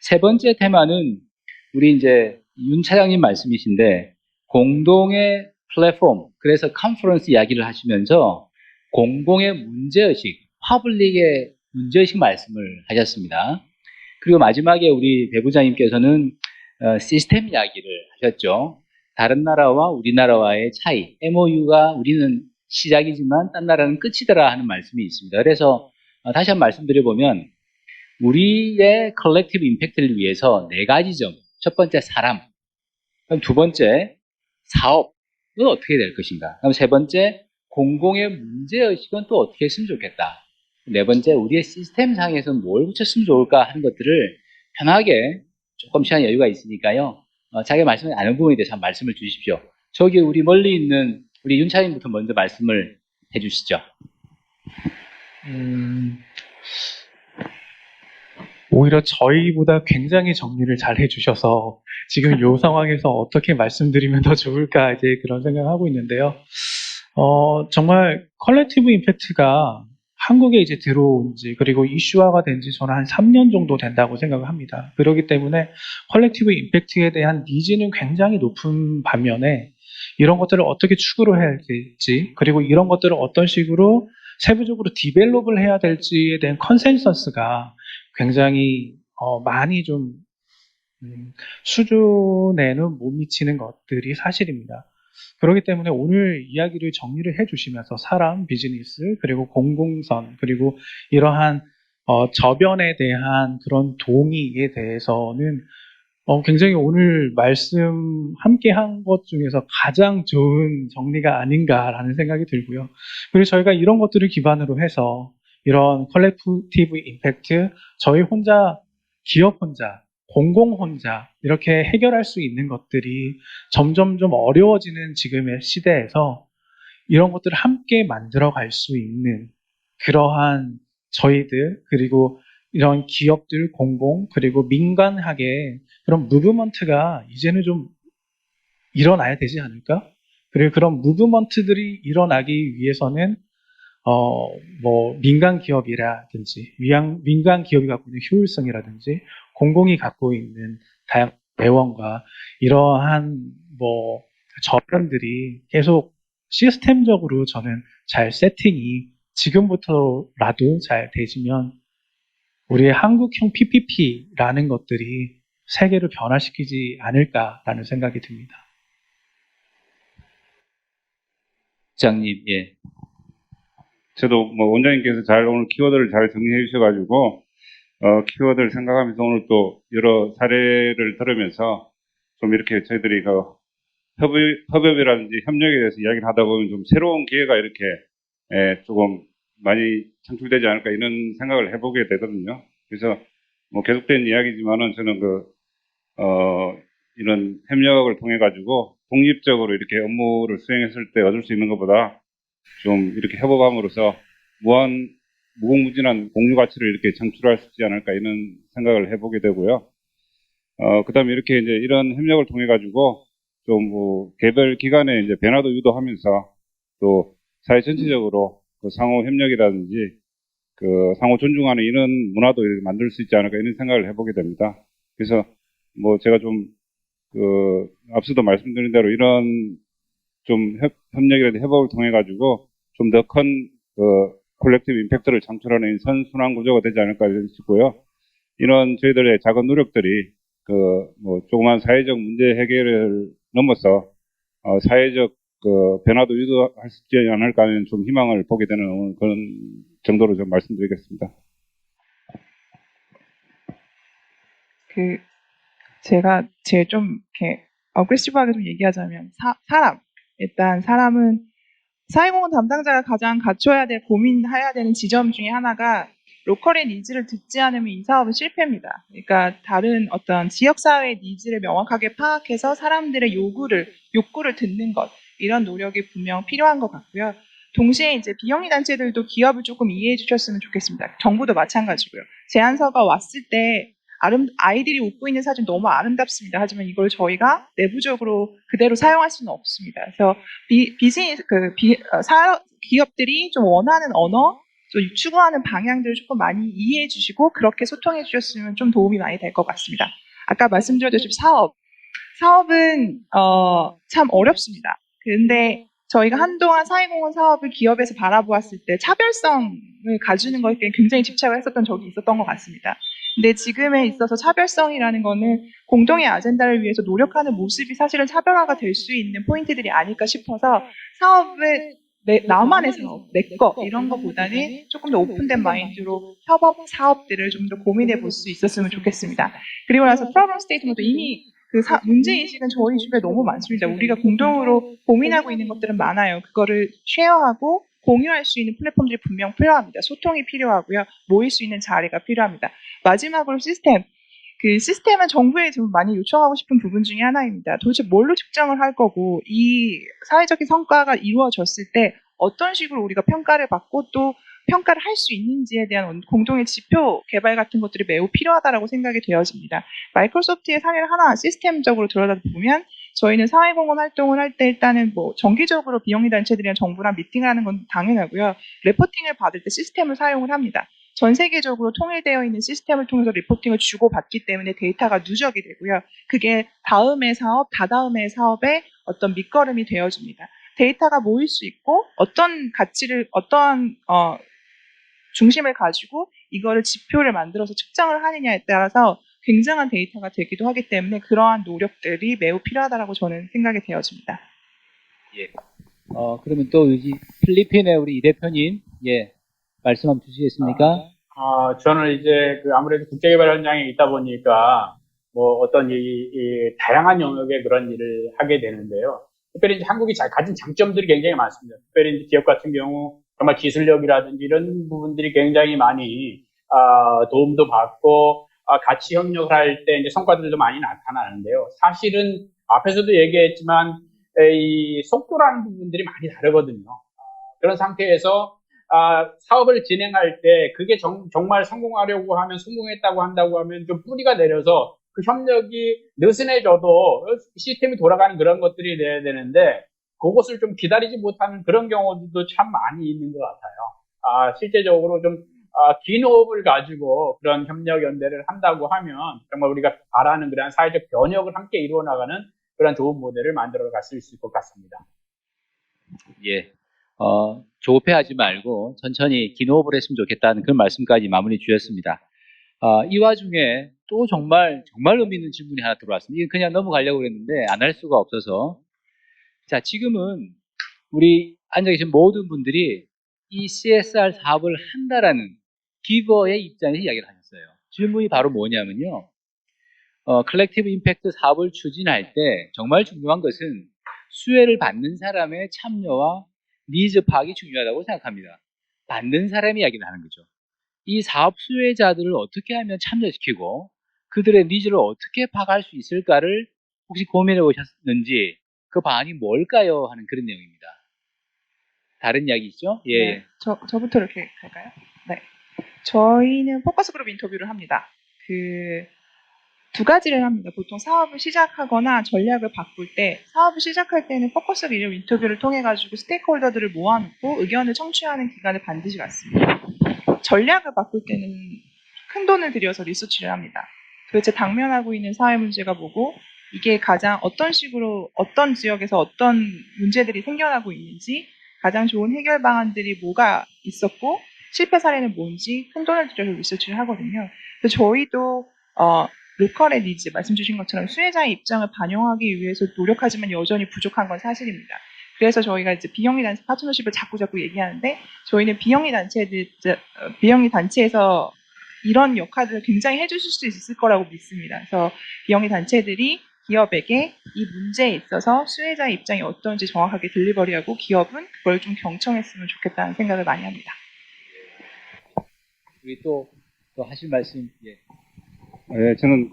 B: 세 번째 테마는 우리 이제 윤 차장님 말씀이신데 공동의 플랫폼, 그래서 컨퍼런스 이야기를 하시면서 공공의 문제의식, 퍼블릭의 문제의식 말씀을 하셨습니다. 그리고 마지막에 우리 배 부장님께서는 시스템 이야기를 하셨죠. 다른 나라와 우리나라와의 차이, MOU가 우리는 시작이지만 딴 나라는 끝이더라 하는 말씀이 있습니다. 그래서 다시 한번 말씀드려보면 우리의 컬렉티브 임팩트를 위해서 네 가지 점. 첫 번째 사람, 그럼 두 번째 사업은 어떻게 될 것인가. 그럼 세 번째 공공의 문제의식은 또 어떻게 했으면 좋겠다. 네 번째 우리의 시스템상에서 뭘 붙였으면 좋을까 하는 것들을 편하게 조금 시간 여유가 있으니까요. 자기가 말씀을 아는 부분에 대해서 말씀을 주십시오. 저기 우리 멀리 있는 우리 윤 차장님부터 먼저 말씀을 해주시죠.
E: 오히려 저희보다 굉장히 정리를 잘 해주셔서 지금 이 상황에서 어떻게 말씀드리면 더 좋을까 이제 그런 생각을 하고 있는데요. 정말 컬렉티브 임팩트가 한국에 이제 들어온 지 그리고 이슈화가 된 지 저는 한 3년 정도 된다고 생각을 합니다. 그렇기 때문에 컬렉티브 임팩트에 대한 니즈는 굉장히 높은 반면에 이런 것들을 어떻게 추구를 해야 될지 그리고 이런 것들을 어떤 식으로 세부적으로 디벨롭을 해야 될지에 대한 컨센서스가 굉장히 많이 좀 수준에는 못 미치는 것들이 사실입니다. 그렇기 때문에 오늘 이야기를 정리를 해주시면서 사람, 비즈니스, 그리고 공공선, 그리고 이러한 저변에 대한 그런 동의에 대해서는 굉장히 오늘 말씀 함께 한 것 중에서 가장 좋은 정리가 아닌가라는 생각이 들고요. 그리고 저희가 이런 것들을 기반으로 해서 이런 컬렉티브 임팩트, 저희 혼자, 기업 혼자, 공공 혼자 이렇게 해결할 수 있는 것들이 점점 좀 어려워지는 지금의 시대에서 이런 것들을 함께 만들어 갈 수 있는 그러한 저희들 그리고 이런 기업들, 공공 그리고 민간하게 그런 무브먼트가 이제는 좀 일어나야 되지 않을까? 그리고 그런 무브먼트들이 일어나기 위해서는 민간 기업이라든지 민간 기업이 갖고 있는 효율성이라든지 공공이 갖고 있는 다양한 대원과 이러한 저변들이 계속 시스템적으로 저는 잘 세팅이 지금부터라도 잘 되시면 우리의 한국형 PPP라는 것들이 세계를 변화시키지 않을까라는 생각이 듭니다.
B: 부장님, 예.
D: 저도 원장님께서 오늘 키워드를 잘 정리해 주셔가지고 키워드를 생각하면서 오늘 또 여러 사례를 들으면서 좀 이렇게 저희들이 협업이라든지 협력에 대해서 이야기를 하다 보면 좀 새로운 기회가 이렇게 조금 많이 창출되지 않을까 이런 생각을 해보게 되거든요. 그래서 계속된 이야기지만은 저는 이런 협력을 통해 가지고 독립적으로 이렇게 업무를 수행했을 때 얻을 수 있는 것보다 좀 이렇게 협업함으로써 무궁무진한 공유 가치를 이렇게 창출할 수 있지 않을까 이런 생각을 해보게 되고요. 그다음에 이렇게 이제 이런 협력을 통해 가지고 좀 개별 기관의 이제 변화도 유도하면서 또 사회 전체적으로 상호 협력이라든지 그 상호 존중하는 이런 문화도 이렇게 만들 수 있지 않을까 이런 생각을 해보게 됩니다. 그래서 뭐 제가 좀 그 앞서도 말씀드린 대로 이런 좀 협력이라든지 협업을 통해 가지고 좀 더 큰 그 콜렉티브 임팩트를 창출하는 선순환 구조가 되지 않을까 싶고요. 이런 저희들의 작은 노력들이 그 뭐 조그만 사회적 문제 해결을 넘어서 사회적 그 변화도 유도할 수 있지 않을까 하는 좀 희망을 보게 되는 그런 정도로 좀 말씀드리겠습니다.
C: 그 제가 제일 좀 이렇게 어그레시브하게 좀 얘기하자면 사람 일단 사람은 사회공헌 담당자가 가장 갖춰야 될 고민해야 되는 지점 중에 하나가 로컬의 니즈를 듣지 않으면 이 사업은 실패입니다. 그러니까 다른 어떤 지역사회의 니즈를 명확하게 파악해서 사람들의 욕구를 듣는 것 이런 노력이 분명 필요한 것 같고요. 동시에 이제 비영리 단체들도 기업을 조금 이해해 주셨으면 좋겠습니다. 정부도 마찬가지고요. 제안서가 왔을 때 아이들이 웃고 있는 사진 너무 아름답습니다. 하지만 이걸 저희가 내부적으로 그대로 사용할 수는 없습니다. 그래서 기업들이 좀 원하는 언어, 좀 추구하는 방향들을 조금 많이 이해해 주시고 그렇게 소통해 주셨으면 좀 도움이 많이 될 것 같습니다. 아까 말씀드렸듯이 사업은 참 어렵습니다. 그런데 저희가 한동안 사회공헌 사업을 기업에서 바라보았을 때 차별성을 가지는 것에 굉장히 집착을 했었던 적이 있었던 것 같습니다. 근데 지금에 있어서 차별성이라는 거는 공동의 아젠다를 위해서 노력하는 모습이 사실은 차별화가 될 수 있는 포인트들이 아닐까 싶어서 사업을 나만의 사업, 내 거 이런 거보다는 조금 더 오픈된 마인드로 협업 사업들을 좀 더 고민해 볼 수 있었으면 좋겠습니다. 그리고 나서 프로블럼 스테이트먼트 이미 문제인식은 저희 주변에 너무 많습니다. 우리가 공동으로 고민하고 있는 것들은 많아요. 그거를 쉐어하고 공유할 수 있는 플랫폼들이 분명 필요합니다. 소통이 필요하고요. 모일 수 있는 자리가 필요합니다. 마지막으로 시스템은 정부에 좀 많이 요청하고 싶은 부분 중에 하나입니다. 도대체 뭘로 측정을 할 거고 이 사회적인 성과가 이루어졌을 때 어떤 식으로 우리가 평가를 받고 또 평가를 할 수 있는지에 대한 공동의 지표 개발 같은 것들이 매우 필요하다고 생각이 되어집니다. 마이크로소프트의 사례를 하나 시스템적으로 들여다보면 저희는 사회공헌 활동을 할 때 일단은 뭐 정기적으로 비영리 단체들이랑 정부랑 미팅을 하는 건 당연하고요. 레포팅을 받을 때 시스템을 사용을 합니다. 전 세계적으로 통일되어 있는 시스템을 통해서 리포팅을 주고받기 때문에 데이터가 누적이 되고요. 그게 다음의 사업, 다다음의 사업의 어떤 밑거름이 되어줍니다. 데이터가 모일 수 있고 어떤 가치를 어떠한 중심을 가지고 이거를 지표를 만들어서 측정을 하느냐에 따라서 굉장한 데이터가 되기도 하기 때문에 그러한 노력들이 매우 필요하다고 저는 생각이 되어집니다.
B: 예. 그러면 또 여기 필리핀의 우리 이 대표님, 예, 말씀 한번 주시겠습니까?
F: 저는 이제 아무래도 국제개발 현장에 있다 보니까 뭐 어떤 이 다양한 영역의 그런 일을 하게 되는데요. 특별히 이제 한국이 가진 장점들이 굉장히 많습니다. 특별히 이제 기업 같은 경우 정말 기술력이라든지 이런 부분들이 굉장히 많이 도움도 받고 같이 협력을 할 때 이제 성과들도 많이 나타나는데요. 사실은 앞에서도 얘기했지만 이 속도라는 부분들이 많이 다르거든요. 그런 상태에서 사업을 진행할 때 그게 정말 성공하려고 하면 성공했다고 한다고 하면 좀 뿌리가 내려서 그 협력이 느슨해져도 시스템이 돌아가는 그런 것들이 돼야 되는데 그것을 좀 기다리지 못하는 그런 경우도 참 많이 있는 것 같아요. 실제적으로 좀 긴 호흡을 가지고 그런 협력 연대를 한다고 하면 정말 우리가 바라는 그런 사회적 변혁을 함께 이루어 나가는 그런 좋은 모델을 만들어 갈 수 있을 것 같습니다.
B: 예. 조급해하지 말고 천천히 긴 호흡을 했으면 좋겠다는 그런 말씀까지 마무리 주셨습니다. 이 와중에 또 정말 의미 있는 질문이 하나 들어왔습니다. 이건 그냥 넘어가려고 그랬는데 안 할 수가 없어서. 자, 지금은 우리 앉아 계신 모든 분들이 이 CSR 사업을 한다라는 기버의 입장에서 이야기를 하셨어요. 질문이 바로 뭐냐면요. 컬렉티브 임팩트 사업을 추진할 때 정말 중요한 것은 수혜를 받는 사람의 참여와 니즈 파악이 중요하다고 생각합니다. 받는 사람이 이야기를 하는 거죠. 이 사업 수혜자들을 어떻게 하면 참여시키고 그들의 니즈를 어떻게 파악할 수 있을까를 혹시 고민해 보셨는지 그 방안이 뭘까요? 하는 그런 내용입니다. 다른 이야기 있죠? 예.
C: 네, 저부터 이렇게 갈까요? 네. 저희는 포커스 그룹 인터뷰를 합니다. 두 가지를 합니다. 보통 사업을 시작하거나 전략을 바꿀 때 사업을 시작할 때는 포커스 그룹 인터뷰를 통해 가지고 스테이크홀더들을 모아놓고 의견을 청취하는 기간을 반드시 갖습니다. 전략을 바꿀 때는 큰 돈을 들여서 리서치를 합니다. 도대체 당면하고 있는 사회 문제가 뭐고 이게 가장 어떤 식으로 어떤 지역에서 어떤 문제들이 생겨나고 있는지 가장 좋은 해결 방안들이 뭐가 있었고 실패 사례는 뭔지 큰 돈을 들여서 리서치를 하거든요. 그래서 저희도 로컬의 니즈 말씀 주신 것처럼 수혜자의 입장을 반영하기 위해서 노력하지만 여전히 부족한 건 사실입니다. 그래서 저희가 이제 비영리 단체 파트너십을 자꾸 얘기하는데 저희는 비영리 단체에서 이런 역할을 굉장히 해주실 수 있을 거라고 믿습니다. 그래서 비영리 단체들이 기업에게 이 문제에 있어서 수혜자의 입장이 어떤지 정확하게 딜리버리하고 기업은 그걸 좀 경청했으면 좋겠다는 생각을 많이 합니다.
B: 우리 또 하실 말씀, 예.
D: 예, 저는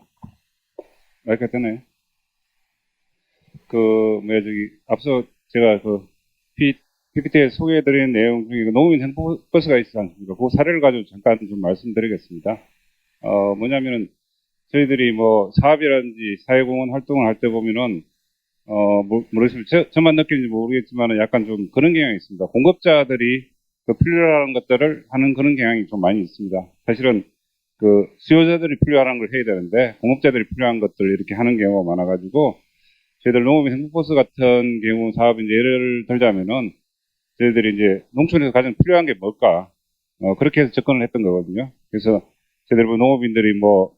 D: 마이크가 되나요? 앞서 제가 PPT에 소개해드린 내용 중에 농민 행복버스가 있지 않습니까? 그 사례를 가지고 잠깐 좀 말씀드리겠습니다. 뭐냐면은, 저희들이 뭐 사업이라든지 사회공헌 활동을 할 때 보면은, 모르겠습니다. 저만 느끼는지 모르겠지만 약간 좀 그런 경향이 있습니다. 공급자들이 그 필요한 것들을 하는 그런 경향이 좀 많이 있습니다. 사실은 그 수요자들이 필요한 걸 해야 되는데, 공급자들이 필요한 것들을 이렇게 하는 경우가 많아가지고, 저희들 농업인 행복버스 같은 경우 사업이 이제 예를 들자면은, 저희들이 이제 농촌에서 가장 필요한 게 뭘까? 그렇게 해서 접근을 했던 거거든요. 그래서 저희들 농업인들이 뭐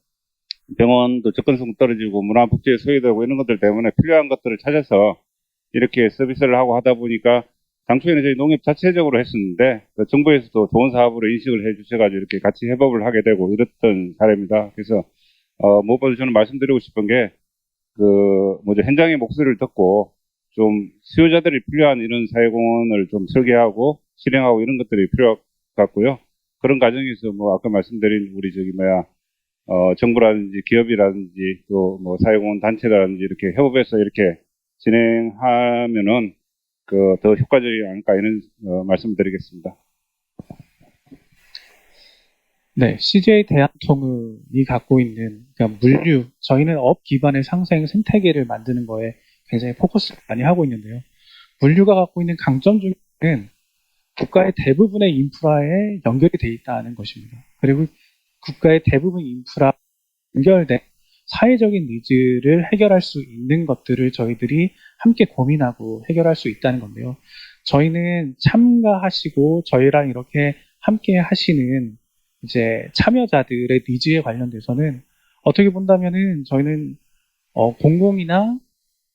D: 병원도 접근성 떨어지고 문화복지에 소외되고 이런 것들 때문에 필요한 것들을 찾아서 이렇게 서비스를 하고 하다 보니까 당초에는 저희 농협 자체적으로 했었는데 정부에서도 좋은 사업으로 인식을 해 주셔가지고 이렇게 같이 협업을 하게 되고 이랬던 사례입니다. 그래서 무엇보다 저는 말씀드리고 싶은 게 현장의 목소리를 듣고 좀 수요자들이 필요한 이런 사회공헌을 좀 설계하고 실행하고 이런 것들이 필요 같고요. 그런 과정에서 아까 말씀드린 우리 정부라든지 기업이라든지 또 사회공헌 단체라든지 이렇게 협업해서 이렇게 진행하면은 더 효과적이지 않을까 이런 말씀드리겠습니다.
E: 네, CJ 대한통운이 갖고 있는 그러니까 물류, 저희는 업 기반의 상생 생태계를 만드는 거에 굉장히 포커스 많이 하고 있는데요. 물류가 갖고 있는 강점 중에는 국가의 대부분의 인프라에 연결이 돼 있다는 것입니다. 그리고 국가의 대부분 인프라 연결된 사회적인 니즈를 해결할 수 있는 것들을 저희들이 함께 고민하고 해결할 수 있다는 건데요. 저희는 참가하시고 저희랑 이렇게 함께 하시는 이제 참여자들의 니즈에 관련돼서는 어떻게 본다면은 저희는 공공이나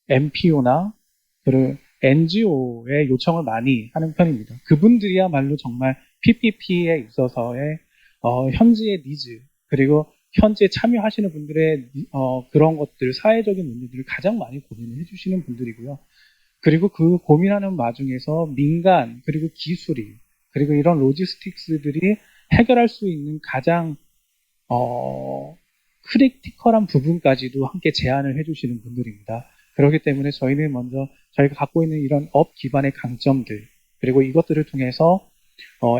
E: NPO나 그리고 NGO에 요청을 많이 하는 편입니다. 그분들이야말로 정말 PPP에 있어서의 현지의 니즈 그리고 현재 참여하시는 분들의 그런 것들 사회적인 문제들을 가장 많이 고민을 해주시는 분들이고요. 그리고 그 고민하는 와중에서 민간 그리고 기술이 그리고 이런 로지스틱스들이 해결할 수 있는 가장 크리티컬한 부분까지도 함께 제안을 해주시는 분들입니다. 그렇기 때문에 저희는 먼저 저희가 갖고 있는 이런 업 기반의 강점들 그리고 이것들을 통해서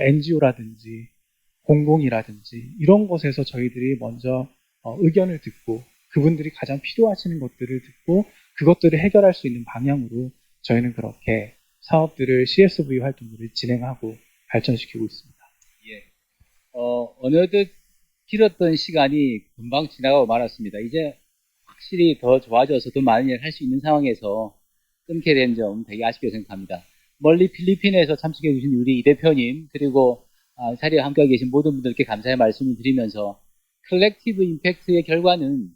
E: NGO라든지 공공이라든지 이런 곳에서 저희들이 먼저 의견을 듣고 그분들이 가장 필요하시는 것들을 듣고 그것들을 해결할 수 있는 방향으로 저희는 그렇게 사업들을 CSV 활동들을 진행하고 발전시키고 있습니다.
B: 예. 어느덧 길었던 시간이 금방 지나가고 말았습니다. 이제 확실히 더 좋아져서 더 많은 일을 할 수 있는 상황에서 끊게 된 점 되게 아쉽게 생각합니다. 멀리 필리핀에서 참석해 주신 우리 이 대표님 그리고 자리에 함께하고 계신 모든 분들께 감사의 말씀을 드리면서 컬렉티브 임팩트의 결과는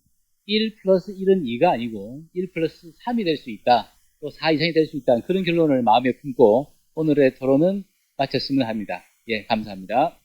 B: 1 플러스 1은 2가 아니고 1 플러스 3이 될 수 있다. 또 4 이상이 될 수 있다는 그런 결론을 마음에 품고 오늘의 토론은 마쳤으면 합니다. 예, 감사합니다.